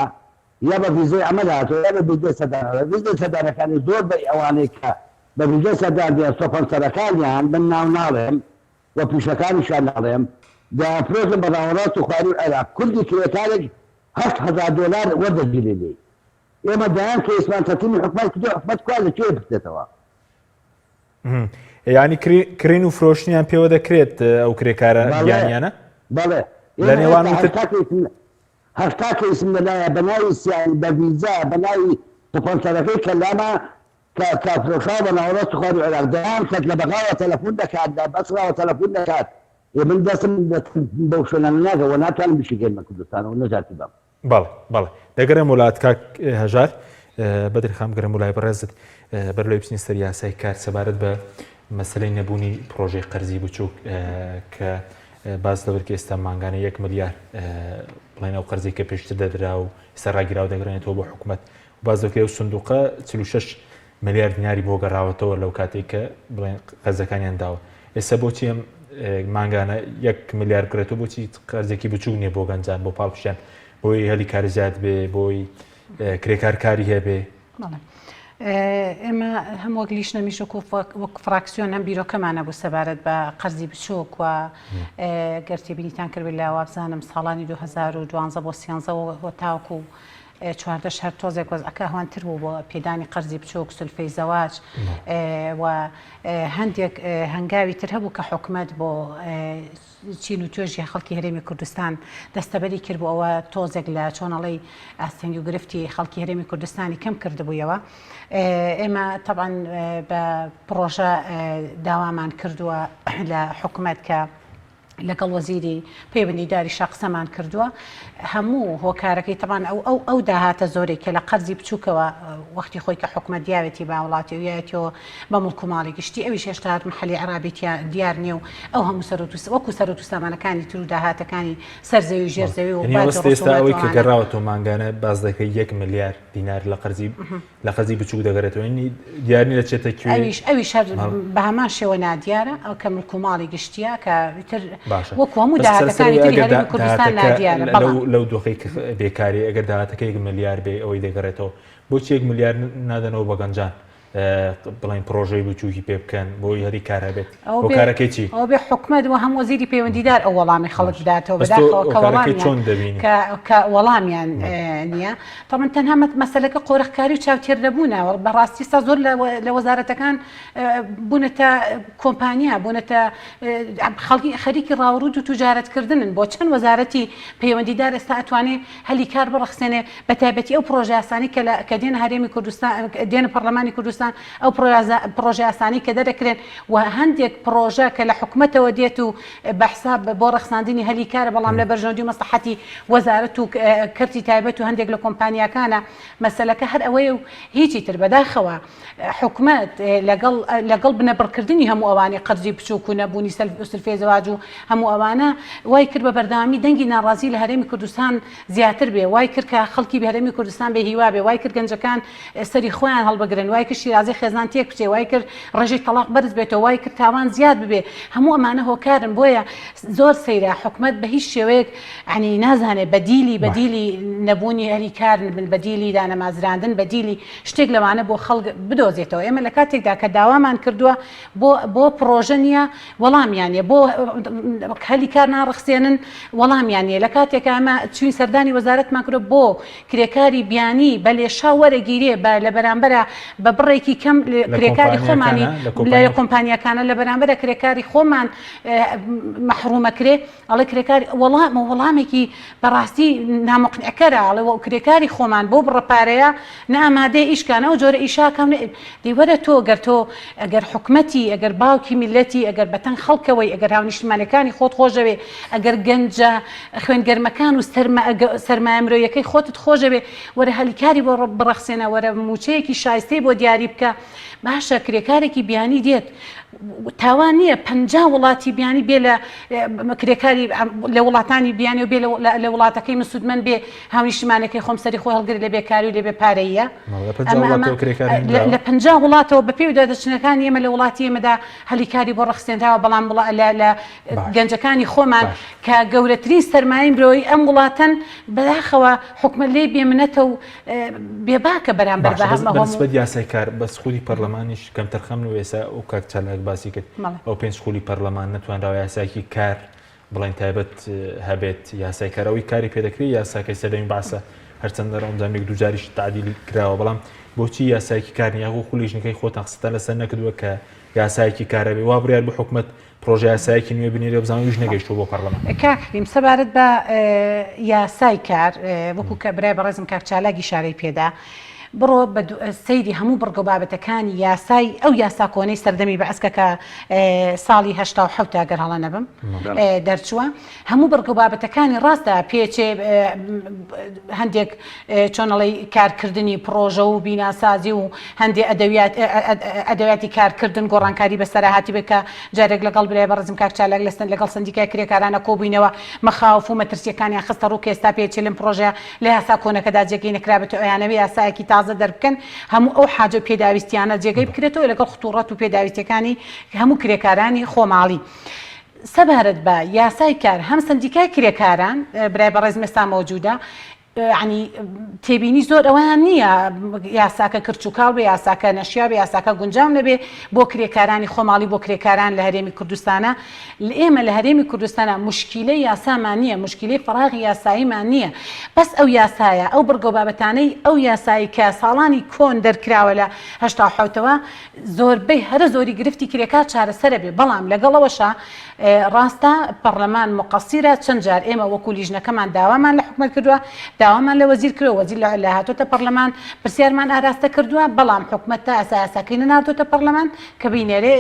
یا بە ویزەی عەمەل هاتووە یا بە ویزەی سەدانەوە ویزەی سەدانەکانی زۆر بە ئەوانەی کە بە ویزەی سەدان دێن سۆپەنسەرەکانیان من ناو ناڵێم و پیشەکانیشان ناڵێم داپرۆژن بە ناوەڕاست و خواری و عێراق کوردی کرێکارێک $8,000 وەردەگیرێ لێ ئێمە دایان کە ئیسمان تەتیمی حکومەت کردو حکومەت کوا لەکوێ بکرێتەوە یعنی کرین و فرۆشتنیان پێوە دەکرێت ئەو کرێکارە بیانیانە بەڵێ لە نێوان هەشتا کە ئیسم لەلایە بەناوی سیانی بە ویزا بەناوی سپۆنسەرەکەی کەلامە کە فرۆشا بە ناوەڕاست و خواری و عێراق دایان کەس لە بەغاوە تەلەفۆن دەکات لە بەسراوە تەلەفۆن دەکات من دەستم بەو شوێنانە ناگەوە ناتوانم بشیگەن بە کوردستانەوە نەجاتی بم بەڵێ دەگەرم وڵات کاک هەژار بەدر خام گەرم وڵای بەڕێزت بەرلۆی پسنیستەر یاسای کار سەبارەت بە مەسلەی نەبوونی پرۆژەی قەرزی بچووک کە باز دەبێت کە ئێستا مانگانە 1 ملیار بڵێن ئەو قەرزی کە پێشتر دەدرا و ئێستا ڕاگیراو دەگرێنێتەوە بۆ حکوومەت باز دەکەی و سندوقە 46 ملیار دیناری بۆ گەڕاوەتەوە لەو کاتێک کە بڵێن قەرزەکانیان داوە ئێستا بۆچی ئەم مانگانە 1 ملیار بکرێتەوە بۆچی قەرزێکی بچوو نییە بۆ گەنجان بۆ پاڵپشیان بۆی هەلی کاری زیاد بێ بۆی کرێکارکاری هەبێ ئێمە هەم وەک لیش نەمیش وەک فراکسیۆن هەم بیرۆکەمانە بوو سەبارەت بە قەرزی بچووک و گەرتێبینیتان کرد لە وابزانم ساڵانی 2012 بۆ 13 تاوکو 14 شهر تۆزێک وەزعەکە هەوانتر بوو بۆ پێدانی قەرزی بچووک سولفەی زەواج و هەندێک هەنگاوی تر هەبوو کە حکومەت بۆ چین و توێژی خەڵکی هەرێمی کوردستان دەستەبەری کرد بۆ ئەوە تۆزێک لە چۆنەڵی ئاستەنگی و گرفتی خەڵکی هەرێمی کوردستانی کەم کردبوویەوە ئێمە طبعاً بە پرۆژە داوامان کردووە لە حکومەت کە لەگەڵ وەزیری پەیوەندیداری شەقسەمان کردووە هەموو هۆکارەکەی تەبان ئەو داهاتە زۆرێک کە لە قەرزی بچووکەوە وەختی خۆی کە حکومەت دیاوێتی با وڵاتی و یەتەوە بە مڵک و ماڵی گشتی ئەویش هێشتا محلی عرابی دیار نییە و ئەو هەموو وەکو سەرۆت و سامانەکانی تر و داهاتەکانی سەرزەوی و ژێرزەوی و ئێستا ئەوەی کە گەڕاوەتەوە مانگانە باز دەکەی 1 ملیار دینار لە قەرزی بچووک دەگەرێتەوە دیارنی دەچێتە کوێ ئەویش بە هەمان شێوە نادیارە ئەو کە مڵک و ماڵی گشتیە کە تر وەکو هەموو داهاتەکانی تری هەرێمی کوردستان نادیارە. لەو دۆخەی بێکاری ئەگەر داهاتەکە 1 ملیار بێ ئەوەی دەگەڕێتەوە بۆچی 1 ملیار نادەنەوە بە گەنجان بڵین پرۆژەی بچووکی پێ بکەن بۆی هەری کارە بێت بۆ کارەکەی چی ئەو بێ حکومەت و هەموو وەزیری پەیوەندیدار ئەو وەڵامی خەڵک بداتەوە بەداخەوە کە وەڵامیان نییە. تەمەن تەنها مەسەلەکە قۆرەخکاری و چاوتێر نەبوونەوە بەڕاستی سا زۆر لە وەزارەتەکان بوونەتە کۆمپانیا بوونەتە خەڵکی خەریکی ڕاوڕود و توجارەتکردنن بۆ چەند وەزارەتی پەیوەندیدار ئێستا ئەتوانێت هەلی کار بڕەخسێنێ بەتایبەتی ئەو پرۆژە یاسانی کە دێنە هەرێمی کوردستان دێنە پەرلەمانی کوردستان ئەو پرۆژە یاسانی کە دەرەکرێن و هەندێک پرۆژە کە لە حکومەتەوە دێت و بەحساب بۆ ڕەخساندنی هەلی کارە بەڵام لە بەرژەوەندی و مەسلحەتی وەزارەت و کەرتی تایبەت و هەندێک لە کۆمپانیاکانە مەسەلەکە هەر ئەوەیە و هیچی تر بەداخەوە حکومەت لەگەڵ بنەبڕکردنی هەموو ئەوانی قەرزی بچووک و نەبوونی سلفێ زەواج و هەموو ئەوانە وای کرد بە بەردەوامی دەنگی ناڕازی لە هەرێمی کوردستان زیاتر بێ وای کرد کە خەڵکی هەرێمی کوردستان بێ هیوا بێ وای کرد گەنجەکان سەری خۆیان هەڵبگرن وای کرد شیرازی خێزان تێک بچێ وای کرد ڕێژەی تەلاق بەرز بێتەوە وای کرد تاوان زیاد ببێ هەموو ئەمانە هۆکارن بۆیە زۆر سەیرە حکومەت بە هیچ شێوەیەک عنی نازانێت بەدیلی نەبوونی هەلی کارن بەدیلی دانەمازراندن بەدیلی شتێک لەوانە بۆ خەڵک بدۆزێتەوە. ئێمە لە کاتێکدا کە داوامان کردووە بۆ پرۆژە نیە وەڵامیانە بۆ هەلی کار ناڕخسێنن وەڵامیانە لە کاتێکە ئەمە چوین سەردانی وەزارەتمان کردو بۆ کرێکاری بیانی بە لێشا وەرەگیرێ لە بەرامبەرە بە بڕێکی کەم کرێکاری خۆمانی لە کۆمپانیەکانە لە بەرامبەرە کرێکاری خۆمان مەحرومەکرێ ئەڵێ کرێکاری وەڵامێکی بەڕاستی نامقنعکەرە ئەڵێ کرێکاری خۆمان بۆ بڕەپارەیە نەئامادەی ئیشکانە و جۆرە ئیشاکەم دیوەرە تۆ ئەگەر حکومەتی ئەگەر باوکی میلەتی ئەگەر بەتەن خەڵکەوەی ئەگەر هاونیشتمانەکانی خۆت خۆشەوێ ئەگەر گەنجە خوێنگەرمەکان و سەرمایە مرۆیەکەی خۆتت خۆشەوێ وەرە هەلیکاری بۆ بڕەخسێنە وەرە موچەیەکی شایستەی بۆ دیاری بکە باشە کرێکارێکی بیانی دێت تاوان نییە 50 وڵاتی بیانی بێ لە کرێکاری لە وڵاتانی بیانی و بێ لە وڵاتەکەی مسودمەند بێ هاونیشتمانەکەی خۆم سەری خۆی هەڵگر لە بێکاری و لێ بێ پارەیە لە 50 وڵاتەوە بە پێی دادەچنەکان ئێمە لە وڵاتی ئێمەدا هەلیکاری بۆ ڕەخسێنراوە بەڵام لە گەنجەکانی خۆمان کە گەورەترین سەرمایە مرۆیی ئەم وڵاتەن بەداخەوە حکومەت لێ بێمنەتە و بێباکە بەرامبەر بە هەموو یاسای کار بە سخولی پەرلەمانیش کەم تەرخەم و ئێستا ئەو کاک چالاک باسی کرد ئەو 5 سخولی پەرلەمان نەتوانراوە یاساکی کار بڵین تایبەت هەبێت یاسای کارەوەی کاری پێدەکرێت یاساکەی سەردەمی باسە هەرچەندە ڕەمزانێک دووجاریش تعدیل کراوە بەڵام بۆچی یاسایکی کار نیە بۆ خولیژنەکەی خۆتان خستە لەسەر نەکردووە کە یاسایکی کارە بێ وا بڕیار بە حکومەت پرۆژە یاسایکی نوێ بنێرە بزانەوە ویش نەگەیشتووە بۆ پەرلەمان. کاکریم سەبارەت بە یاسای کار وەکو کە برای بەڕێزم کاک چالاک ئیشارەی پێدا بڕۆ بە سەیری هەموو بڕگە و بابەتەکانی یاسای ئەو یاسا کۆنەی سەردەمی بەعسکە کە ساڵی 1970 ئەگەر هەڵە نەبم دەرچووە هەموو بڕگە و بابەتەکانی ڕاستە پێچێ هەندێک چۆنەڵی کارکردنی پرۆژە و بیناسازی و هەندێک ئەدەویاتی کارکردن گۆڕانکاری بەسەرهاتی بکە جارێک لەگەڵ برای بەڕێزم کاک چالاک لەگەڵ سندیکای کرێکارانە کۆبووینەوە مەخاوف و مەترسیەکانیان خستە ڕوو کە ئێستا پێچێ لەم پرۆژە لە یاسا کۆنەکەدا جێگەی نەکرابێتەوە ئەیانەوە یاسایەکی تازە دەربکەن هەموو ئەو حاجە پێداویستیانە جێگەی بکرێتەوە لەگەڵ خطوڕەت و پێداویستەکانی هەموو کرێکارانی خۆماڵی. سەبارەت بە یاسای کار هەم سندیکای کرێکاران برای بەڕێزم ئێستا مەوجودە عنی تێبینی زۆر ئەویان نییە یاساکە کرچووکاڵ بێ یاساکە نەشیا بێ یاساکە گونجاو نەبێ بۆ کرێکارانی خۆماڵی بۆ کرێکاران لە هەرێمی کوردستانە ئێمە لە هەرێمی کوردستانە مشکیلەی یاسامان نییە مشکیلەی فراغی یاساییمان نییە بەس ئەو یاسایە ئەو بڕگە و بابەتانەی ئەو یاسایی کە ساڵانی کۆن دەرکراوە لە 1970ەوە زۆربەی هەرە زۆری گرفتی کرێکار چارەسەرە بێ بەڵام لەگەڵەوەشە ڕاستە پەرلەمان مقەسیرە چەند جار ئێمە وەکو لیژنەکەمان داوامان لە حکومەت کردووە داوامان لە وەزیر کردەوە وەزیر لە هاتۆتە پەرلەمان پرسیارمان ئاراستە کردووە بەڵام حکومەت تا ئەساسەکەی نەناردۆتە پەرلەمان کە بینێرێ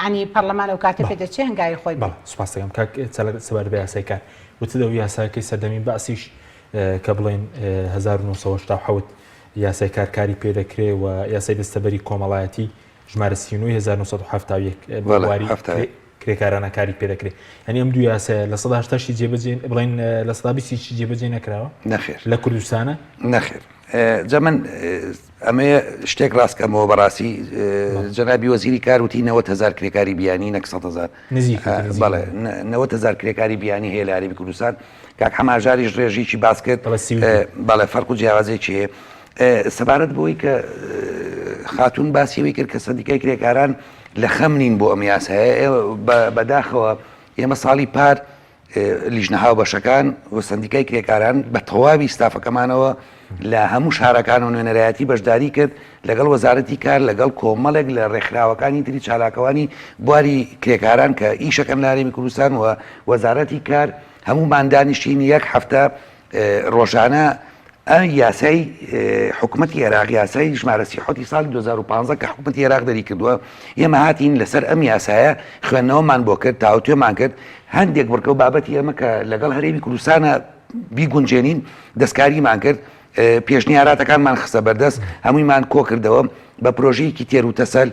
عنی پەرلەمان ئەو کاتە پێدەچێ هەنگاوی خۆی بەڵێ سوپاس دەکەم کاک سەبارەت بە یاسای کار وتدا و یاساکەی سەردەمی باسیش کە بڵێن 1970 یاسای کارکاری پێدەکرێ و یاسای دەستەبەری کۆمەڵایەتی ژمارە 39/1970 کرێکارانە کاری پێدەکرێت ئەنی ئەم دوو یاسایە لە 1970 جێبەجێ بڵین لە 1920 جێبەجێ نەکراوە نەخێر لە کوردستانە نەخێر جا من ئەمێ شتێک ڕاستکەمەوە بەڕاستی جەنابی وەزیری کار وتی 90,000 کرێکاری بیانی نەک 100,000 بەڵێ 90,000 کرێکاری بیانی هەیە لە هەرێمی کوردستان کاک هەماژاریش ڕێژێکی باس کرد بەڵێ فەرق و جیاوازێکی هەیە سەبارەت بۆی کە خاتون باسیەوەی کرد کە سەندیکای کرێکاران لە خەم نین بۆ ئەم یاسایە بەداخەوە ئێمە ساڵی پار لیژنەها و بەشەکان و سندیکای کرێکاران بە تەواوی ستافەکەمانەوە لە هەموو شارەکان و نوێنەرایەتی بەشداری کرد لەگەڵ وەزارەتی کار لەگەڵ کۆمەڵێک لە ڕێکخراوەکانی تری چالاکەوانی بواری کرێکاران کە ئیشەکەم لە هەرێمی کوردستان و وەزارەتی کار هەمومان دانیشتین یەک هەفتە ڕۆژانە یاسای حکوومەتی عێراق یاسای ژمارە 30 ساڵی 2015 کە حکوومەتی عێراق دەری کردووە ئێمە هاتین لەسەر ئەم یاسایە خوێندنەوەمان بۆ کرد تاوتێمان کرد هەندێک بڕکە و بابەتی ئێمە کە لەگەڵ هەرێمی کوردستانە بیگونجێنین دەستکاریمان کرد پێشنیاراتەکانمان خستە بەردەست هەموویمان کۆ کردەوە بە پرۆژەیەکی تێر و تەسەل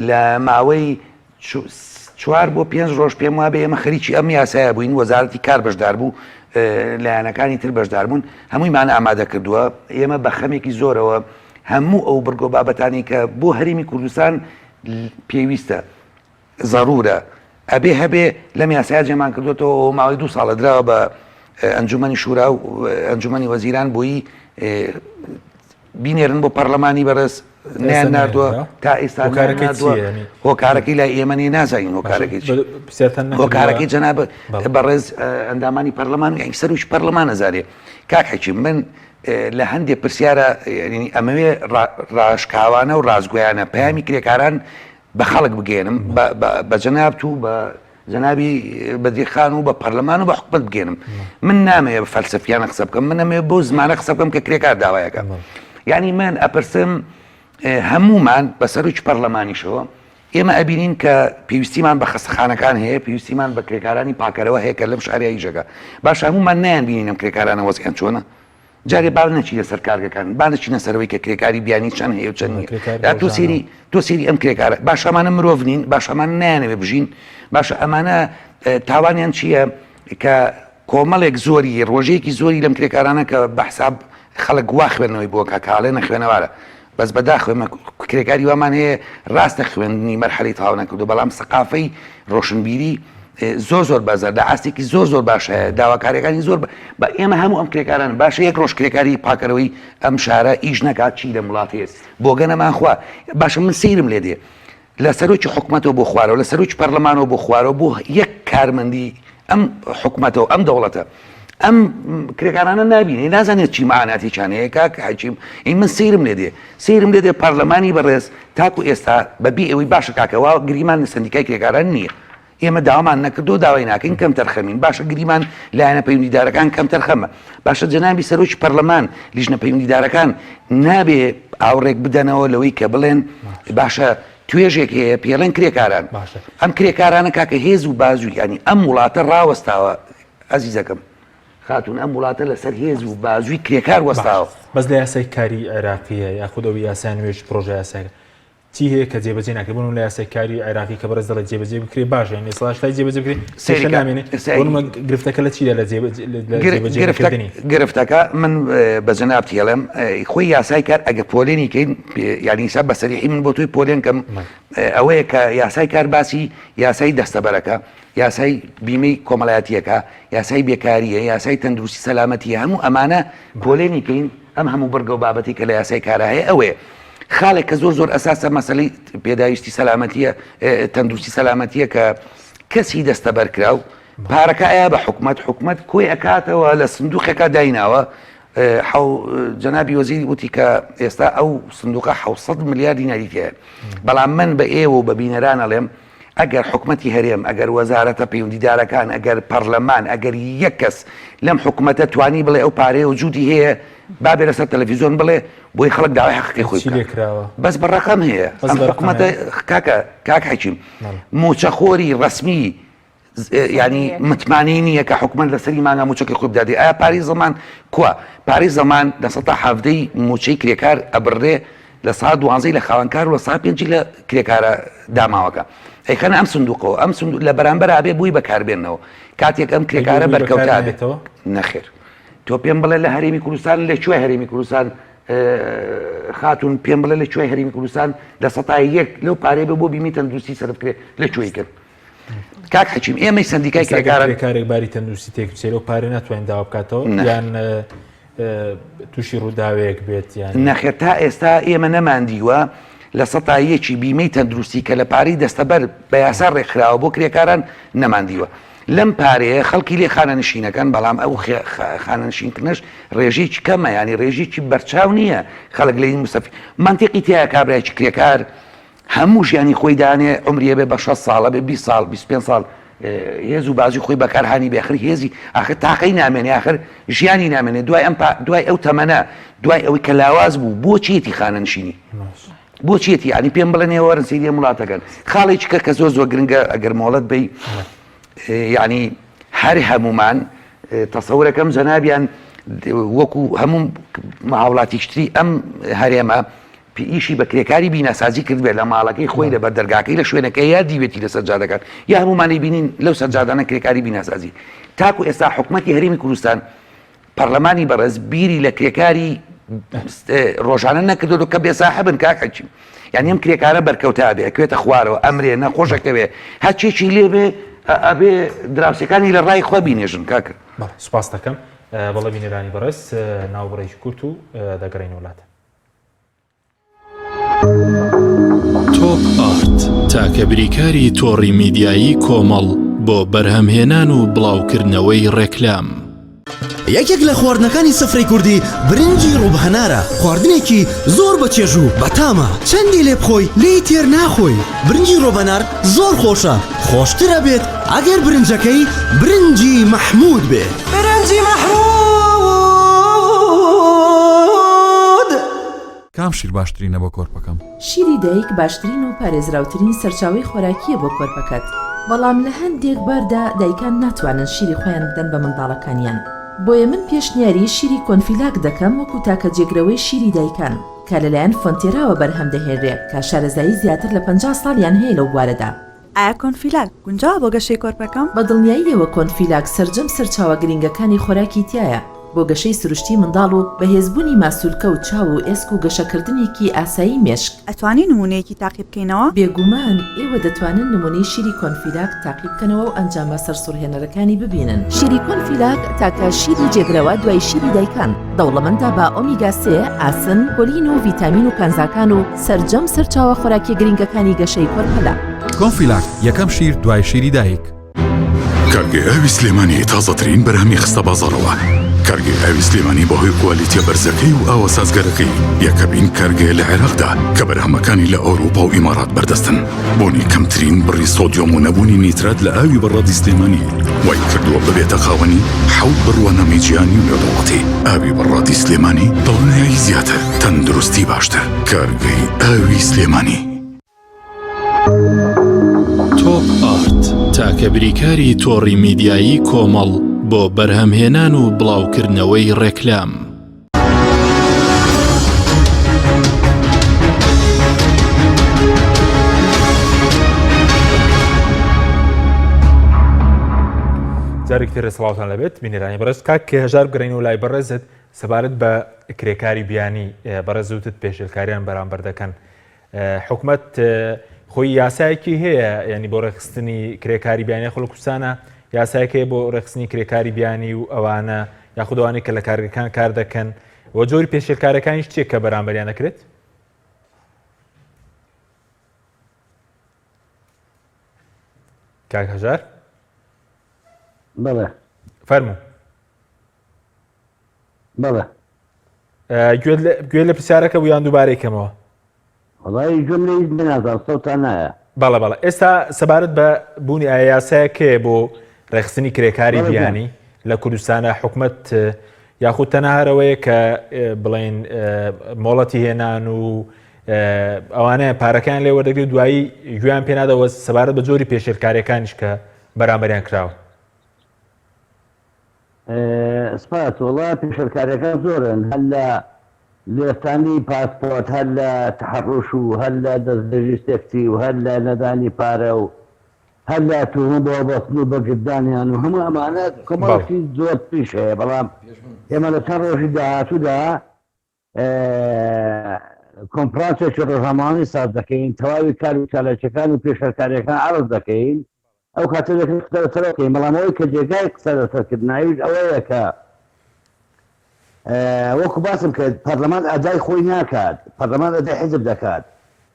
لە ماوەی 4 بۆ 5 ڕۆژ پێم وابێ ئێمە خەریکی ئەم یاسایە بووین وەزارەتی کار بەشدار بوو لایەنەکانی تر بەشداربوون هەموویمان ئامادە کردووە ئێمە بە خەمێکی زۆرەوە هەموو ئەو بڕگۆ بابەتانی کە بۆ هەرێمی کوردستان پێویستە ضرورە ئەبێ هەبێ لەم یاسایە جێمان کردوێتەوە ماوەی 2 ساڵە درراوە بە ئەنجومەنی شورا و ئەنجومەنی وەزیران بۆیی بینێرن بۆ پەرلەمانی بەڕێز نیان نردووە تا ئێستا هۆکارەکەی لای ئێمەنی نازانین هۆکارەکەی جەناب بەڕێز ئەندامانی پەرلەمان سەروش پەرلەمان نەزانێ کاک حەکیم من لە هەندێک پرسیارە ئەمەوێ ڕاشکاوانە و ڕازگویانە پەیامی کرێکاران بە خەڵک بگێنم بە جەناب و بە جەنابی بەدیخان و بە پەرلەمان و بە حکومەت بگێنم من نامەوێ بە فەلسەفیانە قسە بکەم من ئەمێ بۆ زمانە قسە بکەم کە کرێکار داوایەکە یعنی من ئەپرسم هەمومان بە سەرروکی پەرلەمانیشەوە ئێمە ئەبینین کە پێویستیمان بە خەستەخانەکان هەیە پێویستیمان بە کرێکارانی پاکەرەوە هەیە کە لەم شاریایی ژەکە باش هەمومان نیان بینینم کرێکارانە وەزیان چۆنە جارێ با نەچی لەسەر کارگەکان با نەچینە سەرەوەی کە کرێکاری بیانی چەند هەیە و چەند نییە تۆ سێری ئەم کرێکارە باش ئەمانە مرۆڤ نین باش ئەمان نیانەوێ بژین باش ئەمانە تاوانیان چییە کە کۆمەڵێک زۆری ڕۆژەیەکی زۆری لەم کرێکارانە کە بەحساب خەڵک وا خوێندنەوەی بۆ کە کاڵێ نەخوێنەوارە بەس بەداخوێمە کرێکاری وامان هەیە ڕاستە خوێندنی مەرحەلی تاوا نەکردو بەڵام سەقافەی ڕۆشنبیری زۆر بازار لە ئاستێکی زۆر باش هەیە داواکاریەکانی زۆر بە ئێمە هەموو ئەم کرێکاران باشە یەک ڕۆژ کرێکاری پاکەرەوەی ئەم شارە ئیش نەکات چی لە وڵات هەیە بۆ گەنەمانخوا باشە من سیرم لێ دێ لە سەرۆکی حکوومەتەوە بۆ خوارەوە لە سەرۆکی پەرلەمانەوە بۆ خوارەوە بۆ یەک کارمەندی ئەم حکوومەتەوە ئەم دەوڵەتە ئەم کرێکارانە نبینێ نازانێت چی معناتیچانەیە کاک حەکیم من سیرم لێ دێ پەرلەمانی بەڕێز تاکو ئێستا بەبی ئەوەی باشە کاکەوا گریمان لە سندیکای کرێکاران نییە ئێمە داوامان نەکردو داوای ناکەین کەم تەرخەمین باشە گریمان لایەنە پەیوەندیدارەکان کەم تەرخەمە باشە جەنابی سەرۆکی پەرلەمان لیژنە پەیوەندیدارەکان نابێ ئاوڕێک بدەنەوە لەوەی کە بڵێن باشە توێژێک هەیە پێڵێن کرێکاران ئەم کرێکارانە کاکە هێز و بازووی ینی ئەم وڵاتە ڕاوەستاوە ئەزیزەکەم خاتون ئەم وڵاتە لەسەر هێز و بازووی کرێکار وەستاوە بەس لە یاسای کاری عێراقیە یاخودەوەی یاسای نوێژ پرۆژە یاساکە چی هەیە کە جێبەجێ ناکەبوون لە یاسای کاری عێراقی کە بەرز دەڵێت جێبەجێ بکرێ باشە یعنی سڵاشتای جێبەجێ بکرێ سێشە نامێنێ گرفتەکە لە چیە لە جێبەجێکردنی گرفتەکە من بە جەناب تێڵم خۆی یاسای کار ئەگە پۆلێنی کەین یعنی حساب بە سەریحی من بۆ توی پۆلێن کەم ئەوەیە کە یاسای کار باسی یاسای دەستەبەرەکە یاسای بیمەی کۆمەڵایەتیەکە یاسای بێکاریە یاسای تەندروستی سەلامەتیە هەموو ئەمانە پۆلێنی کەین ئەم هەموو بەرگە و بابەتی کە لە یاسای کارە هەیە ئەوەیە خاڵێک کە زۆر ئەساسە مەسەلەی پێداویستی سەلامەتیە تەندروستی سەلامەتیە کە کەسی دەستەبەر کرا و پارەکە ئایا بە حکومەت کۆی ئەکاتەوە لە سندوقێکە دایناوە جەنابی وەزیری وتی کە ئێستا ئەو سندوقە 700 ملیار دیناری هەیە بەڵام من بە ئێوە و بە بینەران ئەڵێم ئەگەر حکومەتی هەرێم ئەگەر وەزارەتە پەیوەندیدارەکان ئەگەر پەرلەمان ئەگەر یەک کەس لەم حکومەتە توانی بڵێ ئەو پارەیە و جوودی هەیە بابێ لەسەر تەلەڤیزۆن بڵێ بۆی خەڵک داوای حەقی خۆی بەس بەڕەقەم هەیە ئەم حکومەتە کاک حەکیم موچەخۆری ڕەسمی ینی متمانەی نییە کە حکومەت لەسەری مانگا موچەکەی خۆی بدادێ ئایا پارەی زەمان کووە پارەی زەمان لە سەد تا حەڤدەی موچەی کرێکار ئەبڕێ لە ساعت 12 لە خاوەنکار و لە ساعت 5 لە کرێکارە داماوەکە ئەیخەنە ئەم سندوقەوە ئەم لە بەرامبەر ئابێ بووی بەکاربێنەوە کاتێک ئەم کرێکارە بەرکەوتا بێتەوە نەخێر تۆ پێم بڵێ لە هەرێمی کوردستان لەکوێ هەرێمی کوردستان خاتون پێم بڵێ لە کوێی هەرێمی کوردستان لە سەتای یەک لەو پارەی بە بۆ بیمی تەندروستی سەرف کرێت لەکوێی کرد. کاک حەکیم ئێمەی سندیکای کرێکارێک باری تەندروستی تێکچێت و پارێ ناتوانین داوا بکاتەوە یان تووشی ڕووداوەیەک بێت یان نەخێر تا ئێستا ئێمە نەماندیوە لە سەتایەکی بیمەی تەندروستی کە لە پارەی دەستەبەر بە یاسا ڕێکخراوە بۆ کرێکاران نەماندیوە. لەم پارەیە خەڵکی لێ خانەنشینەکان بەڵام ئەو خانەنشینکردنش ڕێژێکی کەمە ینی ڕێژێکی بەرچاو نییە خەڵک لەی مستەفی منتیقی تایە کابراایکی کرێکار هەموو ژیانی خۆی دانێ عمریە بێ بە 6 ساڵە بێ 20 ساڵ 25 ساڵ هێز و بازی خۆی بەکارهانی بێخری هێزی آخر تاقەی نامێنێ آخر ژیانی نامێنێ دوای ئەو تەمەنە دوای ئەوەی کە لاواز بوو بۆ چیەتی خانەنشینی بۆ چیەتی ینی پێم بڵێنێ وەرن سەیری وڵاتەکەن خاڵێکی کە زۆر زۆر گرنگە ئەگەر مۆڵەت بی ینی هەر هەمومان تەسەورەکەم جەنابیان وەکو هەموو ماوڵاتیشتری ئەم هەرێمە ئیشی بە کرێکاری بینەسازی کرد بێت لە ماڵەکەی خۆی لە بەردەرگاکەی لە شوێنەکە یا دیوێتی لە سەرجادەکان یا هەمومانی بینین لەو سەرجادانە کرێکاری بینەسازی تاکو ئێستا حکوومەتی هەرێمی کوردستان پەرلەمانی بەڕێز بیری لە کرێکاری ڕۆژانە نەکردو کە بێساحبن کاک حەکیم یعنی ئەم کرێکارە بەرکەوتا بێ ئەکوێتە خوارەوە ئەمرێ نەخۆشەکەوێ هەرچێکی لێ بێ ئەبێ دراوسەکانی لە ڕای خۆ بینێژن کاکە. سوپاس دەکەم بەڵێ بینێرانی بەڕێز ناوبڕێکی کورت و دەگەڕین وڵاتە. تۆپ ئارت تاکە بریکاری تۆڕی میدیایی کۆمەڵ بۆ بەرهەمهێنان و بڵاوکردنەوەی ڕێکلام. یەکێک لە خواردنەکانی سفرەی کوردی برنجی ڕووبهەنارە، خواردنێکی زۆر بەچێژ و بەتامە، چەندی لێ بخۆی لێی تێر ناخۆی. برنجی ڕووبهەنار زۆر خۆشە، خۆشترە بێت ئەگەر برنجەکەی برنجی مەحموود بێت. برنجی مەحموود! کام شیر باشترینە بۆ کۆرپەکەم؟ شیری دایک باشترین و پارێزراوترین سەرچاوی خۆراکیە بۆ کۆرپەکەت، بەڵام لە هەندێک باردا دایکان ناتوانن شیری خۆیان بدەن بە منداڵەکانیان. بۆیە من پێشنیاری شیری کۆنفیلاک دەکەم وەکو تاکە جێگرەوەی شیری دایکان کە لەلایەن فۆنتێراوە بەرهەم دەهێنرێت کە شارەزایی زیاتر لە 50 ساڵیان هەیە لەو بوارەدا. ئایا کۆنفیلاک گونجاوە بۆ گەشەی کۆرپەکەم؟ بە دڵنیاییەوە کۆنفیلاک سەرجەم سەرچاوە گرنگەکانی خۆراکی تایە بۆ گەشەی سروشتی منداڵ و بەهێزبوونی ماسوولکە و چاو و ئێسک و گەشەکردنێکی ئاسایی مێشک. ئەتوانی نمونەیەکی تاقی بکەینەوە؟ بێگومان ئێوە دەتوانن نمونەی شیری کۆنفیلاک تاقی بکەنەوە و ئەنجامە سەرسوڕهێنەرەکانی ببینن. شیری کۆنفیلاک تاکە شیری جێگرەوە دوای شیری دایکان، دەوڵەمەندە بە ئۆمیگا 3، ئاسن، کۆلین و ڤیتامین و کانزاکان و سەرجەم سەرچاوە خۆراکی گرنگەکانی گەشەی کۆرپەلا. کۆنفیلاک یەکەم شیر دوای شیری دایک. کارگێ ئاوی سلێمانی تازەترین بەرهەمی خستە بازاڕەوە. کارگێ ئاوی سلێمانی بەهۆی کوالیتیە بەرزەکەی و ئاوە سازگەرەکەی یەکەمین کارگێ لە عێراقدا کە بەرهەمەکانی لە ئەوروپا و ئیمارات بەردەستن. بۆنی کەمترین بڕی سۆدیۆم و نەبوونی نیترات لە ئاوی بەڕادی سلێمانی وای کردووە ببێتە خاوەنی 7 بڕوانەمی گیانی و نێودەوڵەتی. ئاوی بەڕادی سلێمانی دڵنیایی زیاتر، تەندروستی باشتر. کارگەی ئاوی سلێمانی. تۆپ ئارت تاکە بریکاری تۆڕی میدیایی کۆمەڵ بۆ بەرهەمهێنان و بڵاوکردنەوەی ڕێکلام. جارێک تێرە سڵاوتان لەبێت بینێرانی بەڕێز کاک هەژار بگەڕین و لای بەڕێزت سەبارەت بە کرێکاری بیانی بەڕێز وتت پێشێلکاریان بەرامبەر دەکەن. حکوومەت خۆی یاسایەکی هەیە ینی بۆ ڕێخستنی کرێکاری بیانی خۆڵ کوردستانە یاسایەکەی بۆ ڕێخستنی کرێکاری بیانی و ئەوانە یاخودەوانی کە لە کارگەکان کار دەکەن وە جۆری پێشێلکارەکانیش چیە کە بەرامبەریان دەکرێت؟ کاک هەژار؟ بەڵێ فەرموو. بەڵێ گوێ لە پرسیارەکە بوویان دووبارەیکەمەوە. وڵی جملەی بنازان سەوتان نایە. بەڵێ بەڵێ ئێستا سەبارەت بە بوونی ئایا یاسایەکەیە بۆ ڕێخستنی کرێکاری بیانی لە کوردستانە حکوومەت یاخود تەنەهارەوەیە کە بڵێن مۆڵەتی هێنان و ئەوانەیە پارەکان لێ وەردەگرێت دوایی گویان پێنادەوە سەبارەت بە جۆری پێشێلکاریەکانیش کە بەرامبەریان کراوە. سپاس وڵا پێشێلکاریەکان زۆرن هەر لە لێستانی پاسپۆرت هەر لە تحڕوش و هەر لە دەستدەژی سێکتی و هەر لە نەدانی پارە و هەر لە توهمە بۆ بەستن و بەگردانیان و هەموو ئەمانە کۆمەڵکی زۆر پیش هەیە بەڵام ئێمە لە چەند ڕۆژی داهاتوودا کۆنفرانسێکی ڕۆژنامەوانی ساز دەکەین تەواوی کار و چالەکیەکان و پێشەرکاریەکان عرض دەکەین ئەو کاتە دەکەین قسە لەسەرەکەین بەڵام ئەوەی کە جێگای قسە لەسەرکردناویش ئەوەیە کە وەکو باسم کرد پەرلەمان ئەدای خۆی ناکات پەرلەمان ئەدای حزب دەکات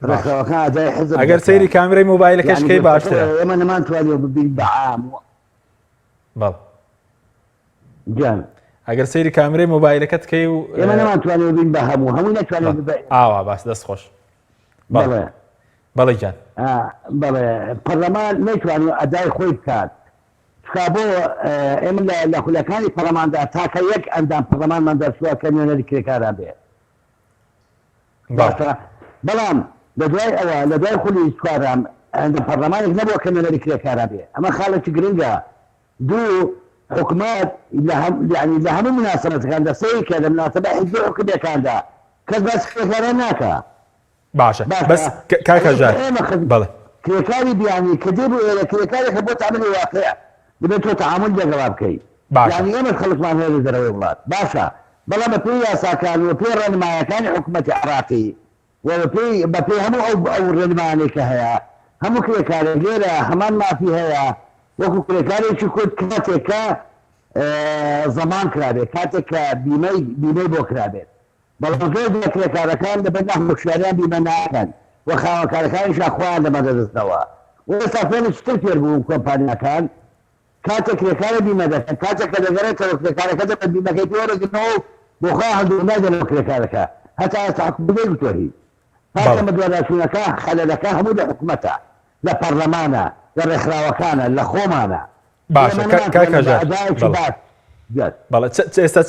ڕێکخراوەکان ئەدای حزب ئەگەر سەیری کامێرەی مۆبایلەکەشکەی باشترە ئێمە نەمانتوانێت ببین بەعام بەڵ جان ئەگەر سەیری کامێرەی مۆبایلەکەت کەی و ئێمە نەمانتوانێت ببین بە هەموو نەتوانێت ئاوا باس دەست خۆش بەڵێ بەڵێ گیان بەڵێ پەرلەمان نەیتوانێت ئەدای خۆی بکات بۆ ئێمە لە خولەکانی پەرلەماندا تاکە یەک ئەندام پەرلەمانمان دەرچووە کە نوێنەری کرێکاران بێ باشە بەڵام لە دوای ئەوە لە دوای خولی چوارم ئەندام پەرلەمانێک نەبووە کە نوێنەری کرێکاران بێ ئەمە خاڵێکی گرنگە دوو حکومات لە هەموو مناسبەتەکان دەسەی کە لە مناسبە حیزبی حکومەکاندا کەس باس کرێکاران ناکە باشە بەس کاکەژار بەڵێ کرێکاری بیانی کە دێ بۆ ئێرە کرێکارێکە بۆ تعاملی واقع دەبێت تۆ تعامل لەگەڵا بکەیت یعنی ئێمە خەڵکمان هەیە لە دەرەوەی وڵات باشە بەڵام بە پێی یاساکان و پێی ڕێنمایەکانی حکوومەتی عێراقی بە پێی هەموو ئەو ڕێنمایانەی کە هەیە هەموو کرێکارێک لێرە هەمان مافی هەیە وەکو کرێکارێکی کورد کاتێکە زەمان کرابێت کاتێککە بیمەی بۆ کرابێت بەڵام زۆر کرێکارەکان دەبێت نەخۆشیاریان بیمە ناکەن و خاوەکارەکانیشان خۆیان لەمەدەدەستنەوە وەستا فێنە چتر پێر بوو کۆمپانیەکان کاتێک کرێکارە بیمە دەکەن کاتێککە دەگەڕێتەوە کرێکارەکە دەبێت بیمەکەی پێوەرەگرنەوە بۆ خۆیان هەڵدوو ناگەنەوە کرێکارەکە هەتا ئێستا حکومەت بگوتۆری پاتەمە دوواداچوونەکە خەلەلەکە هەموو لە حکومەتە لە پەرلەمانە لە ڕێکخراوەکانە لە خۆمانە باشە کاکەژار بەڵێ ئێستا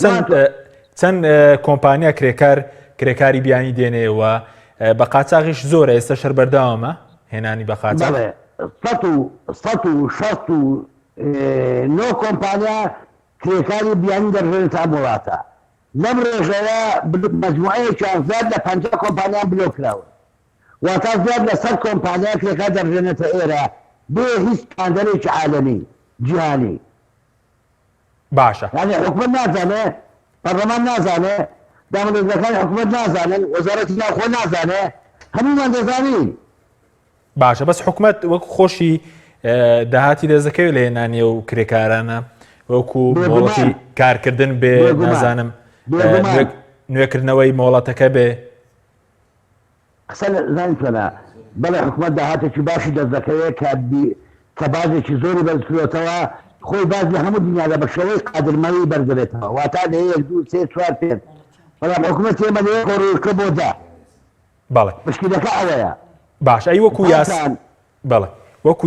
چەند کۆمپانیا کرێکاری بیانی دێنێەوە بە قاچاقیش زۆرە ئێستا شەر بەرداوامە هێنانی بە قاچاق 9 کۆمپانیا کرێکاری بیانی دەڕێنێت تا وڵاتە لەم ڕێژەوە مەجموعەیەکیان زیاد لە 50 کۆمپانیان بلۆ کراوە واتە زیاد لە 100 کۆمپانیا کرێکار دەڕێنێتە ئێرە بێ هیچ تاندەرێکی عالەمی جیهانی باشە یعنی حکومەت نازانێ پەرلەمان نازانێ دامەزەکانی حکومەت نازانن وەزارەتی ناوخۆ نازانێ هەموومان دەزانین باشە بەس حکومەت وەکو خۆشی داهاتی دەزەکەوێت لە هێنانیە و کرێکارانە وەکو مۆڵەتی کارکردن بێ نازانم نوێکردنەوەی مۆڵەتەکە بێ قسە زانتوانە بەڵێ حکومەت داهاتێکی باشی دەزەکەوێت کە بازێکی زۆری بەرزکرێتەوە خۆی باز لە هەموو دنیادا بە شێوەی قادرمەوی بەردەبێتەوە واتە لە 1 2 3 4 5 بەڵام حکومەت ئێمە لە ڕۆژکە بۆ دا بەڵێ مشکلەکە ئەوەیە باش ئەی وەکو بەڵێ وەکو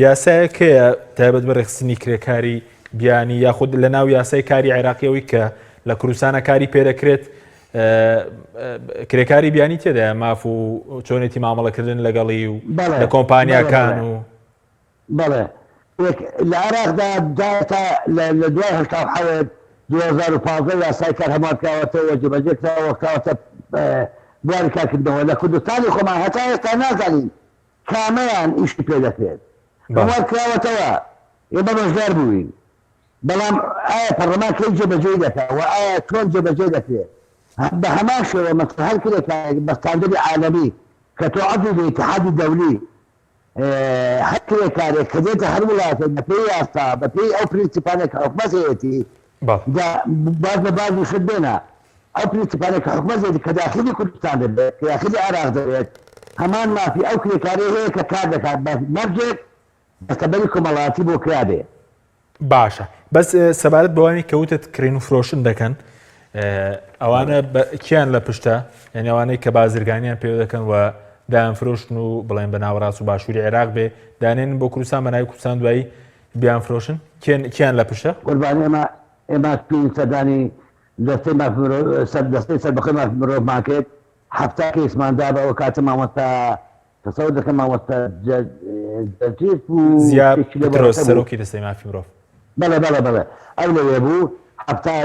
یاسایەکەیە تایبەت بە ڕێخستنی کرێکاری بیانی یاخود لە ناو یاسای کاری عێراقیەوەی کە لە کوردستانە کاری پێدەکرێت کرێکاری بیانی تێدا ماف و چۆنێتی مامەڵەکردن لەگەڵی و لە کۆمپانیاکان و بەڵێ لە عێراقدا لە دوای 2015 یاسای کار هەموارکراوەتەوە جێبەجێکراوە وەختاوەتە بواری کارکردنەوە لە کوردستانی خۆمان هەتا ئێستا نازانین کامەیان ئیشی پێ دەکرێت هەموار کراوەتەوە ئێمە بەشدار بووین بەڵام ئایا پەرلەمان کەی جێبەجێ دەکات و ئایا چۆن جێبەجێ دەکرێت بە هەمان شێوە مەسەڵەن هەر کرێکارێک بە ستاندەری عالەمی کە تۆ عەضو بە ئیتحادی دەولی هەر کرێکارێک کە دێتە هەر وڵاتێک بە پێی یاسا بە پێی ئەو پرینسیپانێک کە حکومەت هەیەتی باز بە بازی شت بێنە ئەو پرینسیپانێک کە حکومەت هەیەتی کە داخلی کوردستان دەبێت کە داخلی عێراق دەبێت هەمان مافی ئەو کرێکارەی هەیە کە کار دەکات بە مەرجێک بەستەبەری کۆمەڵایەتی بۆ کرابێ باشە بەس سەبارەت بەوانی کەوتت کڕین و فرۆشن دەکەن ئەوانە کیان لە پشتە یعنی ئەوانەی کە بازرگانیان پێ دەکەن و دایان فرۆشن و بڵێن بە ناوەڕاست و باشووری عێراق بێ دانێن بۆ کوردستان بە ناوی کوردستان دوایی بیان فرۆشن کیان لە پشتە قوربانی ئێمە پێی سەردانی دەستەی سەربەخۆی مافی مرۆڤمان کرد هەفتا کەیسماندا بەەوە کاتە مامۆستا تەسەوور دەکەم مامۆستا جەرجیس بوو سەرۆکی دەستەی مافی مرۆڤ بەڵێ ئەو لەوێ بوو هەفتا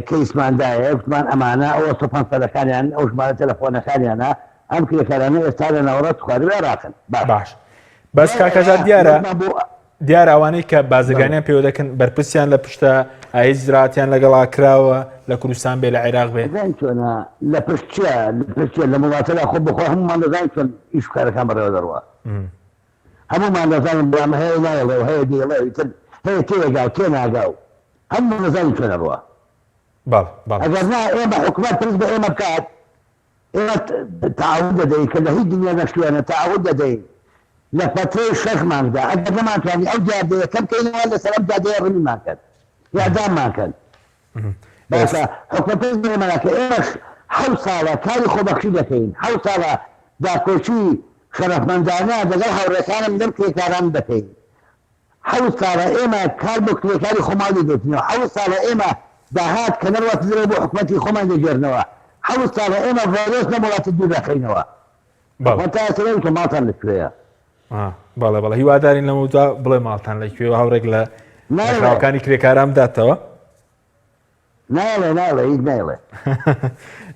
کەیسماندایە وتمان ئەمانە ئەوە 500ەکانیان ئەو ژمارە تەلەفۆنەکانیانە ئەم کرێکارانە ئێستا لە ناوەڕاست خواردنەوەی عێراقن باش بەس کاکەژار دیارە دیار ئەوانەی کە بازرگانیان پێوە دەکەن بەرپرسیان لە پشتە ئاهی زراعەتیان لەگەڵا کراوە لە کوردستان بێ لە عێراق بێ چۆنە لە پشتە لە وڵاتەدا خۆ بخۆ هەمومان دەزانین چۆن ئیشکارەکان بەڕێوە دەڕوە هەمومان دەزانین بڵام هەیە نایڵێ و هەیە دێڵێ هەیە تێگا و تێ ناگا و هەموو دەزانین چۆنە ڕوە ئەگەر نا ئێمە حکومەت پرس بە ئێمە بکات ئێمە تعاون دەدەین کە لە هیچ دنیا نەشتوێنە تعاون دەدەین لە فترەی 6 مانگدا ئەگەر نەمانتوانی ئەو جادەیە کەم کەینەوە لەسەر ئەم جادەیە ڕمیمان کرد یاداممان کرد باشە حکومەت بێمەڵە کە ئێمەش 7 ساڵە کاری خۆبەخشی دەکەین 7 ساڵە داکۆچی شەرەفمەندانە لەگەڵ هاوڕێکانم لەم کرێکاران دەکەین 7 ساڵە ئێمە کار بۆ کرێکاری خۆمانی دێتینەوە 7 ساڵە ئێمە داهات کە نەڕوات درێ بۆ حکومەتی خۆمان دەگێرنەوە 7 ساڵە ئێمە ڤایرۆس لە وڵاتی دوور دەخەینەوە تاسەوەی کە ماڵتان لەکوێیە بەڵێ هیوادارین لەمەدا بڵێ ماڵتان لەکوێوە هەورێک لە ناوەکانی کرێکاران بداتەوە ناڵێ هیچ نایڵێ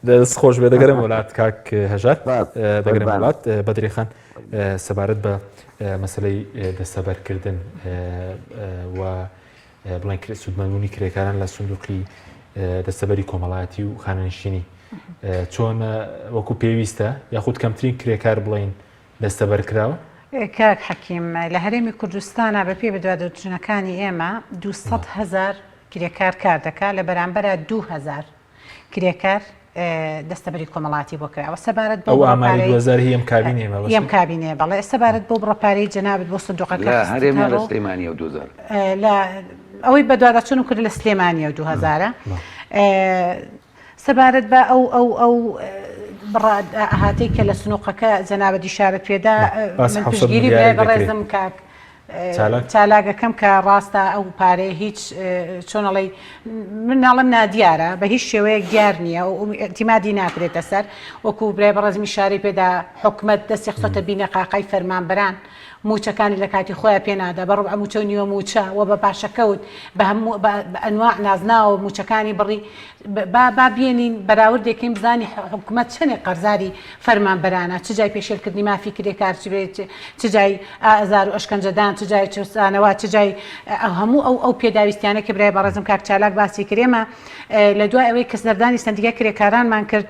دەست خۆش بێ دەگەرم وڵات کاک هەژار دەگەرم وڵات بەدرێخان سەبارەت بە مەسلەی دەستەبەرکردن و بڵێن سوودمەندبوونی کرێکاران لە سندوقی دەستەبەری کۆمەڵایەتی و خانەنشینی چۆن وەکو پێویستە یاخود کەمترین کرێکار بڵێن دەستەبەر کراوە کاک حەکیم لە هەرێمی کوردستانە بەپێ بەدوادەچوونەکانی ئێمە 200,000 کرێکار کار دەکات لە بەرامبەرە 2,000 کرێکار دەستەبەری کۆمەڵاتی بۆ کراوە سەبارەت بۆ ئاماری 2000 هی ئەم کابینێ بەڵێ سەبارەت بۆ بڕەپارەی جەنابەت بۆ سندوقەکە هەرێمی لە سلێمانیە و 2000 ئەوەی بەدوادەچوون کرد لە سلێمانیە و 2000 سەبارەت بە ئەو هاتەی کە لە سنووقەکە جەنابەت ئیشارەت پێدا من پشتگیری بەڕێزم کاک چالاگەکەم کە ڕاستە ئەو پارەیە هیچ چۆنەڵی مناڵم نادیارە بە هیچ شێوەیە دیار نییە و ئەتیمادی ناکرێتە سەر وەکو برای بەڕێزمی شاری پێدا حکومەت دەستی خسۆتە بینە قاقای فەرمانبەران موچەکانی لە کاتی خۆیان پێنادا بەڕوو ئەموچە نیوە موچە و بە پاشەکەوت بە هەموو ئەنواع نازناوە موچەکانی بڕی با بێنین بەراوردێکین بزانی حکومەت چنێک قەرزاری فەرمانبەرانە چ جای پێشێلکردنی مافی کرێکار چ جای ئازار و ئەشکەنجەدان چ جای چوسانەوە چ جای هەموو ئەو پێداویستیانە کە برای بەڕێزم کاک چالاک باسی کرێمە لە دوای ئەوەی کەسنەردانی سندیگە کرێکارانمان کرد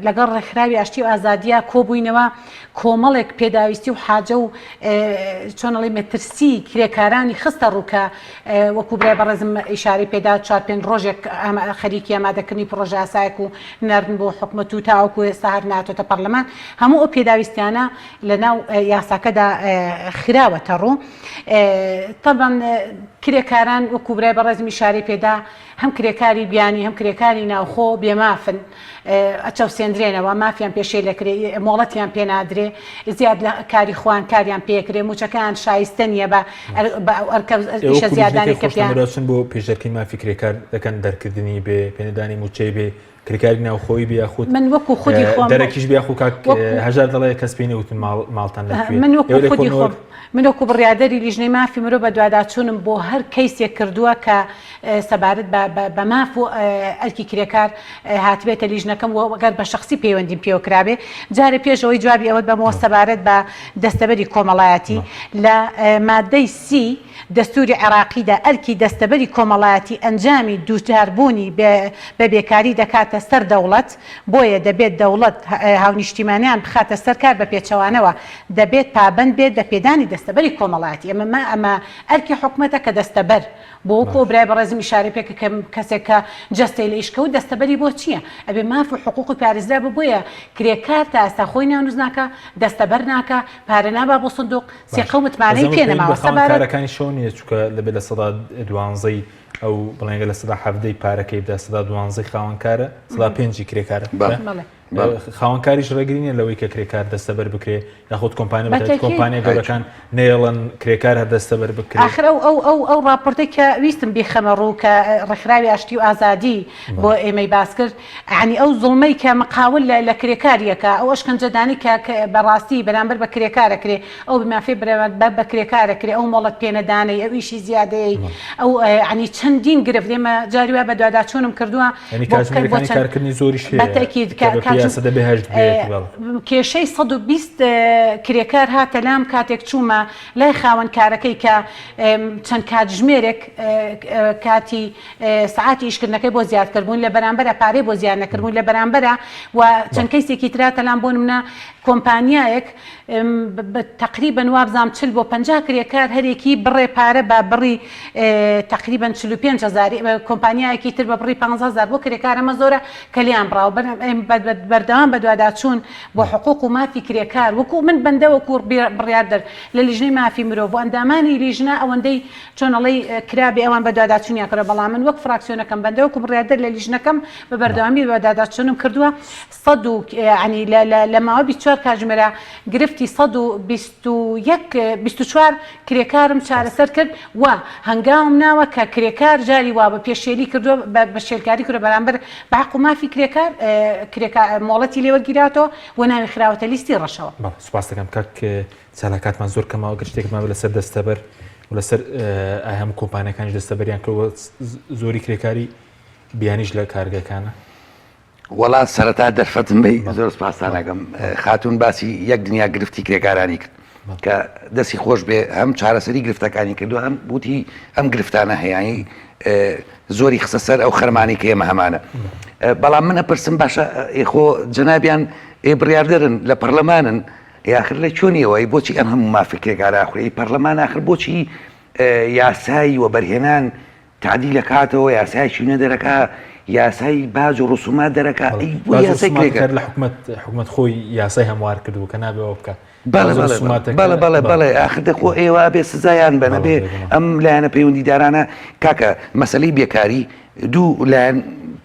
لەگەڵ ڕێکخراوی ئاشتی و ئازادیە کۆبووینەوە کۆمەڵێک پێداویستی و حاجە و چۆنەڵی مەترسی کرێکارانی خستە ڕووکە وەکو برای بەڕێزم ئیشاری پێدا 4-5 ڕۆژێک خەریکی ئامادەکردنی پرۆژە ئاسایەک و نردن بۆ حکومەت و تاوەکو ئێستا هەر ناتۆتە پەرلەمان هەموو ئەو پێداویستیانە لە ناو یاساکەدا خراوەتە ڕوو طبعاً کرێکاران وەکو برای بەڕێزمی ئیشاری پێدا هەم کرێکاری بیانی هەم کرێکاری ناوخۆ بێمافن ئەچەوسێندرێنەوە مافیان پێشێ لەکرێ مۆڵەتیان پێ نادرێ زیاد لە کاری خوان کاریان پێکرێ موچەکان شایستە نییە بە ئەرکە زیادانی کەپیان بۆ پێشەرکی مافی کرێکار دەکەن دەرکردنی بێ پێنەدانی موچەی بێ کرێکاری ناوخۆی بیاخود من وەکو خودی خۆم دەرەکیش بیاخو کاک هەژار دەڵێ کەس پێی نەوتن ماڵتان لەکوێ من وەکو خودی خۆم من وەکو بڕیادەری لیژنەی مافی مرۆ بە دوواداچوونم بۆ هەر کەیسێک کردووە کە سەبارەت بە ماف و ئەرکی کرێکار هاتبێتە لیژنەکەم وەگەر بە شخصی پەیوەندیم پێوەکرابێ جارێ پێشەوەی جوابی ئەوەت بەمەوە سەبارەت بە دەستەبەری کۆمەڵایەتی لە مادەی سی دەستوری عێراقیدا ئەرکی دەستەبەری کۆمەڵایەتی ئەنجامی دووجاربوونی بە بێکاری دەکاتە سەر دەوڵەت بۆیە دەبێت دەوڵەت هاونیشتیمانیان بخاتە سەر کار بە پێچەوانەوە دەبێت پابند بێت بە پێدانی دەستەبەری کۆمەڵایەتی ئەمە ئەرکی حکومەتە کە دەستەبەر بۆ وەکو برای بەڕێزمی ئیشارە پێکە کەسێک کە جەستەی لە ئیشکەوت دەستەبەری بۆ چییە؟ ئەبێ ماف و حقوق و پارێزرا ببوویە کرێکار تا ئێستا خۆی نانووز ناکە دەستەبەر ناکە پارە نابا بۆ سندوق سێقە و متمانەی پێ نەماوە سەبارەتەکانی شەو نییە چونکە لەبێت لە سەدا 12 ئەو بڵێنگە لە سەدا 17 پارەکەی بدا سەدا 12 خاوەنکارە سەدا 5 کرێکارە خاوەنکاریش ڕێگرینە لەوەی کە کرێکار دەستەبەر بکرێ یاخود کۆمپانیا بەتێت کۆمپانیا گەورەکان نێڵن کرێکار هەر دەستەبەر بکرێت ئاخر ئەو راپۆرتێک کە ویستم بیخەمە ڕوو کە ڕێکخراوی ئاشتی و ئازادی بۆ ئێمەی باس کرد عنی ئەو زوڵمەی کە مقاول لە کرێکاریەکە ئەو ئەشکەنجەدانی کە بەڕاستی بەرامبەر بە کرێکارەکرێ ئەو بمافێ بە کرێکارەکرێ ئەو مۆڵەت پێنەدانەی ئەو ئیشی زیادەیە ئەو عنی چەندین گرفت ئێمە جاری وای بە دوواداچوونم کردووە کارکردنی زۆری بەتەکید یاسە دەبێ هەشت بێت کێشەی 120 کرێکار هاتە لام کاتێک چوومە لای خاوەن کارەکەی کە چەند کاتژمێرێک کاتی سعاتی ئیشکردنەکەی بۆ زیادکردبوون لە بەرامبەرە پارەی بۆ زیاد نەکردبوون لە بەرامبەرە و چەند کەیسێکی تراتە لام بۆ نمونە کۆمپانیایەک تقریبا وابزام 40 بۆ 50 کرێکار هەرێکی بڕێ پارە بە بڕی تقریبا 45,000 کۆمپانیایەکی تر بە بڕی 15,000 بۆ کرێکار ئەمە زۆرە کە لیان بڕاو بەردەوام بە دوواداچوون بۆ حقوق و مافی کرێکار وەکو من بەندە وەکو بڕیاردەر لە لیژنەی مافی مرۆڤ بۆ ئەندامانی لیژنە ئەوەندەی چۆنەڵی کرابێ ئەوان بە دوواداچوونیان کردە بەڵام من وەک فراکسیۆنەکەم بەندە وەکو بڕیاردەر لە لیژنەکەم بە بەردەوامی بە دوواداچوونم کردووە 100 لە ماوە 24 کاتژمێرە گرفتی 124 کرێکارم چارەسەر کرد و هەنگاوم ناوە کە کرێکار جاری وا بە پێشێلی کردووە بە شێرکاری کردو بەرامبەر بە حق و مافی کرێکار مۆڵەتی لێوەرگیراتەوە و ناوی خراوەتە لیستی ڕەشەوە. سوپاس دەکەم کاک چالاکاتمان زۆر کەماوە گشتێکمان لەسەر دەستەبەر و لەسەر هەموو کۆمپانیەکانیش دەستەبەریان کردوە زۆری کرێکاری بیانیش لە کارگەکانە. وڵات سەرەتا دەرفەتم بێ زۆر سپاسانەکەم خاتون باسی یەک دنیا گرفتی کرێکارانی کرد کە دەستی خۆش بێ هەم چارەسەری گرفتەکانی کردو هەم بوتی ئەم گرفتانە هەیەی زۆری خسە سەر ئەو خەرمانی کە ئێمە هەمانە بەڵام منە پرسم باشە ئێخۆ جەنابیان بڕیاردەرن لە پەرلەمانن یاخر لە چۆنیەوەی بۆچی ئەم هەموو مافی کرێکارە ئاخوری پەرلەمان ئاخر بۆچی یاسایی وەبەرهێنان تعدیل دەکاتەوە یاسایکی نوێ دەرەکا یاسای باج و ڕسومات دەرەکا یاسای کرێکار لە حکومەت خۆی یاسای هەموار کردو کە نابێەوە بکە بەڵێ ئاخر دەخۆ ئێوە بێ سزایان بەنە بێ ئەم لایەنە پەیوەندیدارانە کاکە مەسەلەی بێکاری دوو لایەن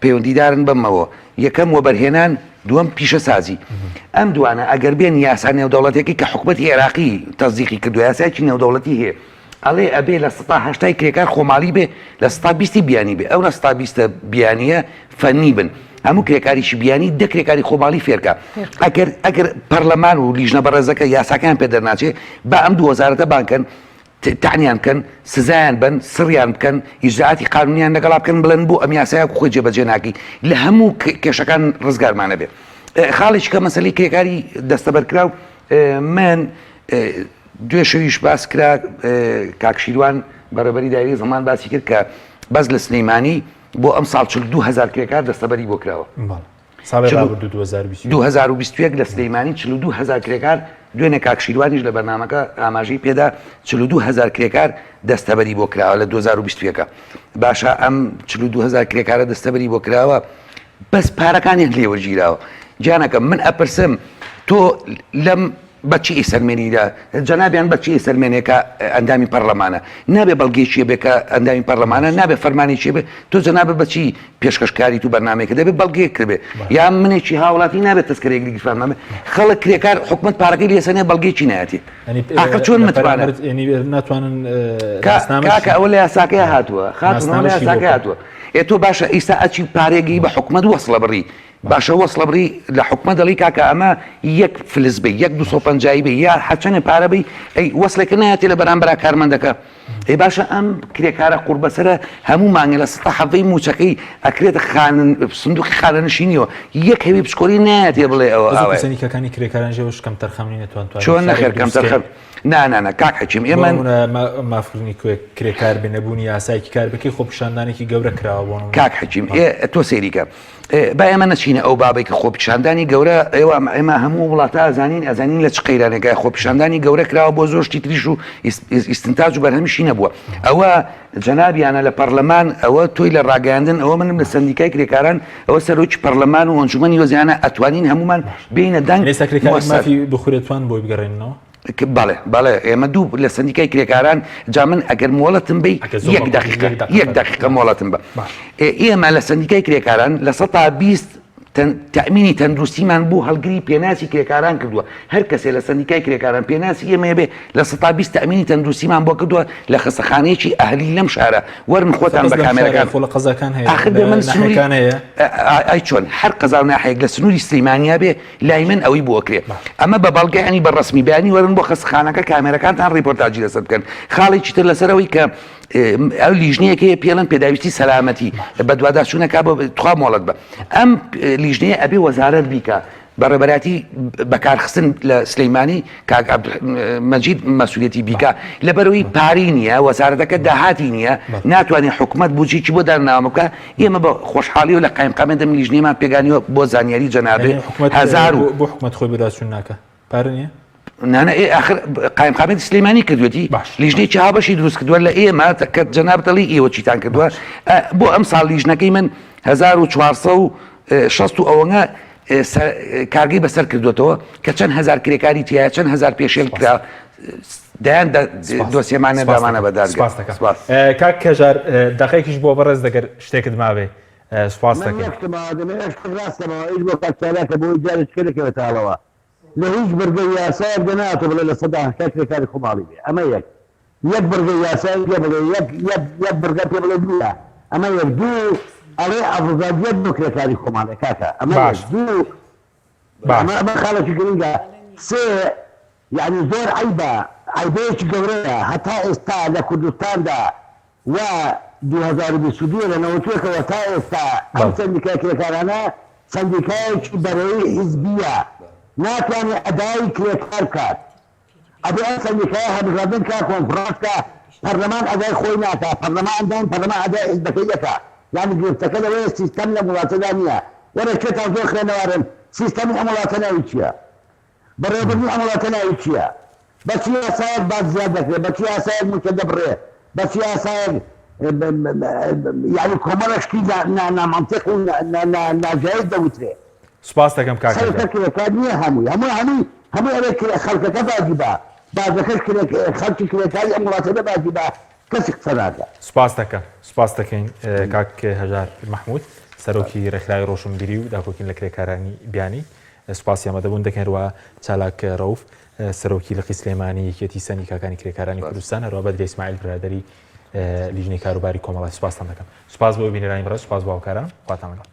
پەیوەندیدارن بەمەوە یەکەم وەبەرهێنان دووەم پیشە سازی ئەم دوانە ئەگەر بێن یاسا نێودەوڵەتێکی کە حکومەتی عێراقی تەزدیقی کردو یاسایکی نێودەوڵەتی هەیە ئەڵێ ئەبێ لە 180 کرێکار خۆماڵی بێ لە 120 بیانی بێ ئەو لە 120 بیانیە فەنی بن هەموو کرێکاریشی بیانی دە کرێکاری خۆماڵی فێرکە ئەگەر پەرلەمان و لیژنە بەڕێزەکە یاساکان پێدەرناچێ بە ئەم دوو وەزارەتە بانکەن تعنیان بکەن سزایان بن سڕیان بکەن ئیجراعاتی قانونیان لەگەڵا بکەن بڵێن بۆ ئەم یاسایە خۆی جێبەجێ ناکەی لە هەموو کێشەکان ڕزگارمانە بێ خاڵێکی کە مەسەلەی کرێکاری دەستەبەرکراو من دوێ شەویش باس کرا کاکشیروان بەڕێبەری دایری زەمان باسی کرد کە بەس لە سلەیمانی بۆ ئەم ساڵ 42,000 کرێکار دەستەبەری بۆ کراوە 2021 لە سلەیمانی 42,000 کرێکار دوێنێ کاکشیروانیش لە بەرنامەکە ئاماژەی پێدا 42,000 کرێکار دەستەبەری بۆ کراوە لە 2021 باشە ئەم 42,000 کرێکارە دەستەبەری بۆ کراوە بەس پارەکانیان لێوەرگیراوە جانەکە من ئەپرسم تۆ لەم بەچی ئیسەرمێنیدا جەنابیان بەچی ئیسەرمێنێکە ئەندامی پەرلەمانە نابێ بەڵگەیەکیە بێ کە ئەندامی پەرلەمانە نابێ فەرمانێکی بێ تۆ جەنابە بەچی پێشکەشکاری تو بەرنامێکە دەبێت بەڵگەیەک کردبێ یا منێکی هاوڵاتی نابێت تەسکەرێک گرفانمە خەڵک کرێکار حکومت پارەکەی لێسەنێ بەڵگەیەکی نایەتی ئاخر چۆن متوانێت ناتوانن کاکە ئەوە لە یاساکەی هاتووە خاتونەوە لە یاساکەی هاتووە تۆ باشە ئیستا ئەچی پارێگەی بە حکومەت وەسڵە بڕی باشە وەسڵە بڕی لە حکومە دەڵی کاکە ئەمە یەک فلس بێ 250 بێ یا حەچەنێ پارە بی ئەی وەسڵێکە نایەتی لە بەرامبەر کارمەندەکە ئەی باشە ئەم کرێکارە قوربەسەرە هەموو مانگە لە سەتا حەڤەی موچەکەی ئەکرێتە سندوقی خانەنشینیەوە یەک هەوی پشکۆری نایەتێ بڵێ ئەوە سەنیکەکانی کرێکاران ژێوەش کەم تەرخەمی نەتوان چۆن نەخێر کەم تەرخەم نانانە کاک حەکیم ئێمە مافکردنی کرێکار بێ نەبوونی یاسایکی کار بکەی خۆ پیشاندانێکی گەورە کراوە بۆن کاک حەکیم تۆ سێریکە با ئێمە نەچینە ئەو بابێک کە خۆپیشاندانی گەورە ئێمە هەموو وڵاتە ئەزانین لە چ قەیرانێکە خۆپیشاندانی گەورە کراوە بۆ زۆر شتی تریش و ئیستنتاج و بەرهەمیشی نەبووە ئەوە جەنابیانە لە پەرلەمان ئەوە تۆی لە ڕاگەاندن ئەوە منم لە سندیکای کرێکاران ئەوە سەرۆکی پەرلەمان و ئەنجومەنی وەزیرانە ئەتوانین هەمومان بینە دەنگ مافی بخورێتوان بۆی بگەڕێنەوە بەڵێ ئێمە دوو لە سندیکای کرێکاران جا من ئەگەر مۆڵەتم بی یەک دقیقە مۆڵەتم بە ئێمە لە سندیکای کرێکاران لە 120 تەمینی تەندروستیمان بوو هەڵگری پێناسی کرێکاران کردووە هەر کەسێ لە سندیکای کرێکاران پێناسی ئێمە بێ لە 120 تەمینی تەندروستیمان بۆ کردووە لە خستەخانەیەکی ئەهلی لەم شارە وەرن خۆتان بە کامێرەکان قەزاکان هەیە ئای چۆن هەر قەزا و ناحەیەک لە سنووری سلەیمانیا بێ لای من ئەوەی بۆ کرێ ئەمە بە بەڵگەیانی بە ڕسمی بەیانی وەرن بۆ خستەخانەکە کامێرەکانتان ڕیپۆرتاجی لەسەر بکەن خاڵێکی تر لەسەرەوەی کە ئەو لیژنەیەکەیە پێڵەن پێداویستی سەلامەتی بە دوواداچوونەکە بۆ تخوا مۆڵەت بە ئەم لیژنەیە ئەبێ وەزارەت بیکە بەڕێبەراتی بەکارخستن لە سلەیمانی کاک مەجید مەسوولێتی بیکە لەبەرەوەی پاری نییە وەزارەتەکە داهاتی نییە ناتوانێت حکوومەت بودجێکی بۆ دارنامە بکە ئێمە بە خۆشحاڵی و لە قایمقامێدەم لیژنەیەمان پێگانیەوە بۆ زانیاری جەنابێ هەزار بۆ حکوومەت خۆی بەداچوون ناکە پارە نییە نانە ئاخر قایمقامێتی سلەیمانی کردوێتی لیژنەیەکی هاوبەشی دروست کردووە لە ئێمە کە جەناب دەڵی ئێوە چیتان کردووە بۆ ئەم ساڵ لیژنەکەی من 1460 و ئەوەنە کارگەی بەسەر کردوێتەوە کە چەند هزار کرێکاری تایە چەند هزار پێشێل کرا دایان دۆسیێمانە دامانە بەدارگا کاک کەژار دەقەیەکیش بۆ بەڕێز دەگەر شتێکت ماوێ سوپاس دەکەم بۆ کاکچالەکە بۆی جارێکەکەوە تاڵەوە لە هیچ بەرگە یاسای دەناتە بڵێ لە سەدا کرێکاری خۆماڵی بێ ئەمە یەک بەرگە یاسای پێ بڵێ یەک بەرگە پێ بڵێ دووە ئەمە یەک دوو ئەڵێ ئەڤزادیەت بۆ کرێکاری خۆماڵێ کاکە ئەمە دوو ئەمە خاڵێکی گرنگە سێ یعنی زۆر عیبە عیبەیەکی گەورەیە هەتا ئێستا لە کوردستاندا و 2022 لە نەوەتوێکەوە تا ئێستا ئەم سەندیکای کرێکارانە سەندیکایەکی بەرەوەی حیزبیە ناتوانێت ئەدای کرێکار کات ئەبێ ئەم سەندیکایە هەبژاردن کا کۆنفرانسکە پەرلەمان ئەدای خۆی ناکە پەرلەمان ئەدای حیزبەکەی دەکا یعنی گرفتەکە لەوەیە سیستەم لە وڵاتەدا نییە وەرە کێتان زۆر خوێنەوارن سیستەمی ئەم وڵاتە ناوی چییە بەڕێوەبردنی ئەم وڵاتە ناوی چییە بەچی یاسایەک باز زیاد دەکرێت بەچی یاسایەک موچە دەبڕێ بەچی یاسایەک یعنی کۆمەڵەشتی نامەنتیق و ناجایز دەوترێ سوپاس دەکەم کاک کرێکار نییە هەمووی ئەوێ خەڵکەکە باجی بە بازەکەش خەڵکی کرێکاری ئەم وڵاتەدا باجی بە کەسی قسە ناکە سوپاس دەکەین کاک هەژار محمود سەرۆکی ڕێکخراوی ڕۆشنبیری و داکۆکین لە کرێکارانی بیانی سوپاسی ئەمەدەبوون دەکەنەوە چالاک ڕەوف سەرۆکی لەقی سلێمانی یەکێتی سەندیکاکانی کرێکارانی کوردستان هەروە بەدرێ ئیسماعیل برادەری لیژنەی کاروباری کۆمەڵای سوپاسان دەکەم سوپاس بۆ بینەرانی بەڕێز سوپاس بۆ هاوکاران خواتان لەگەڵ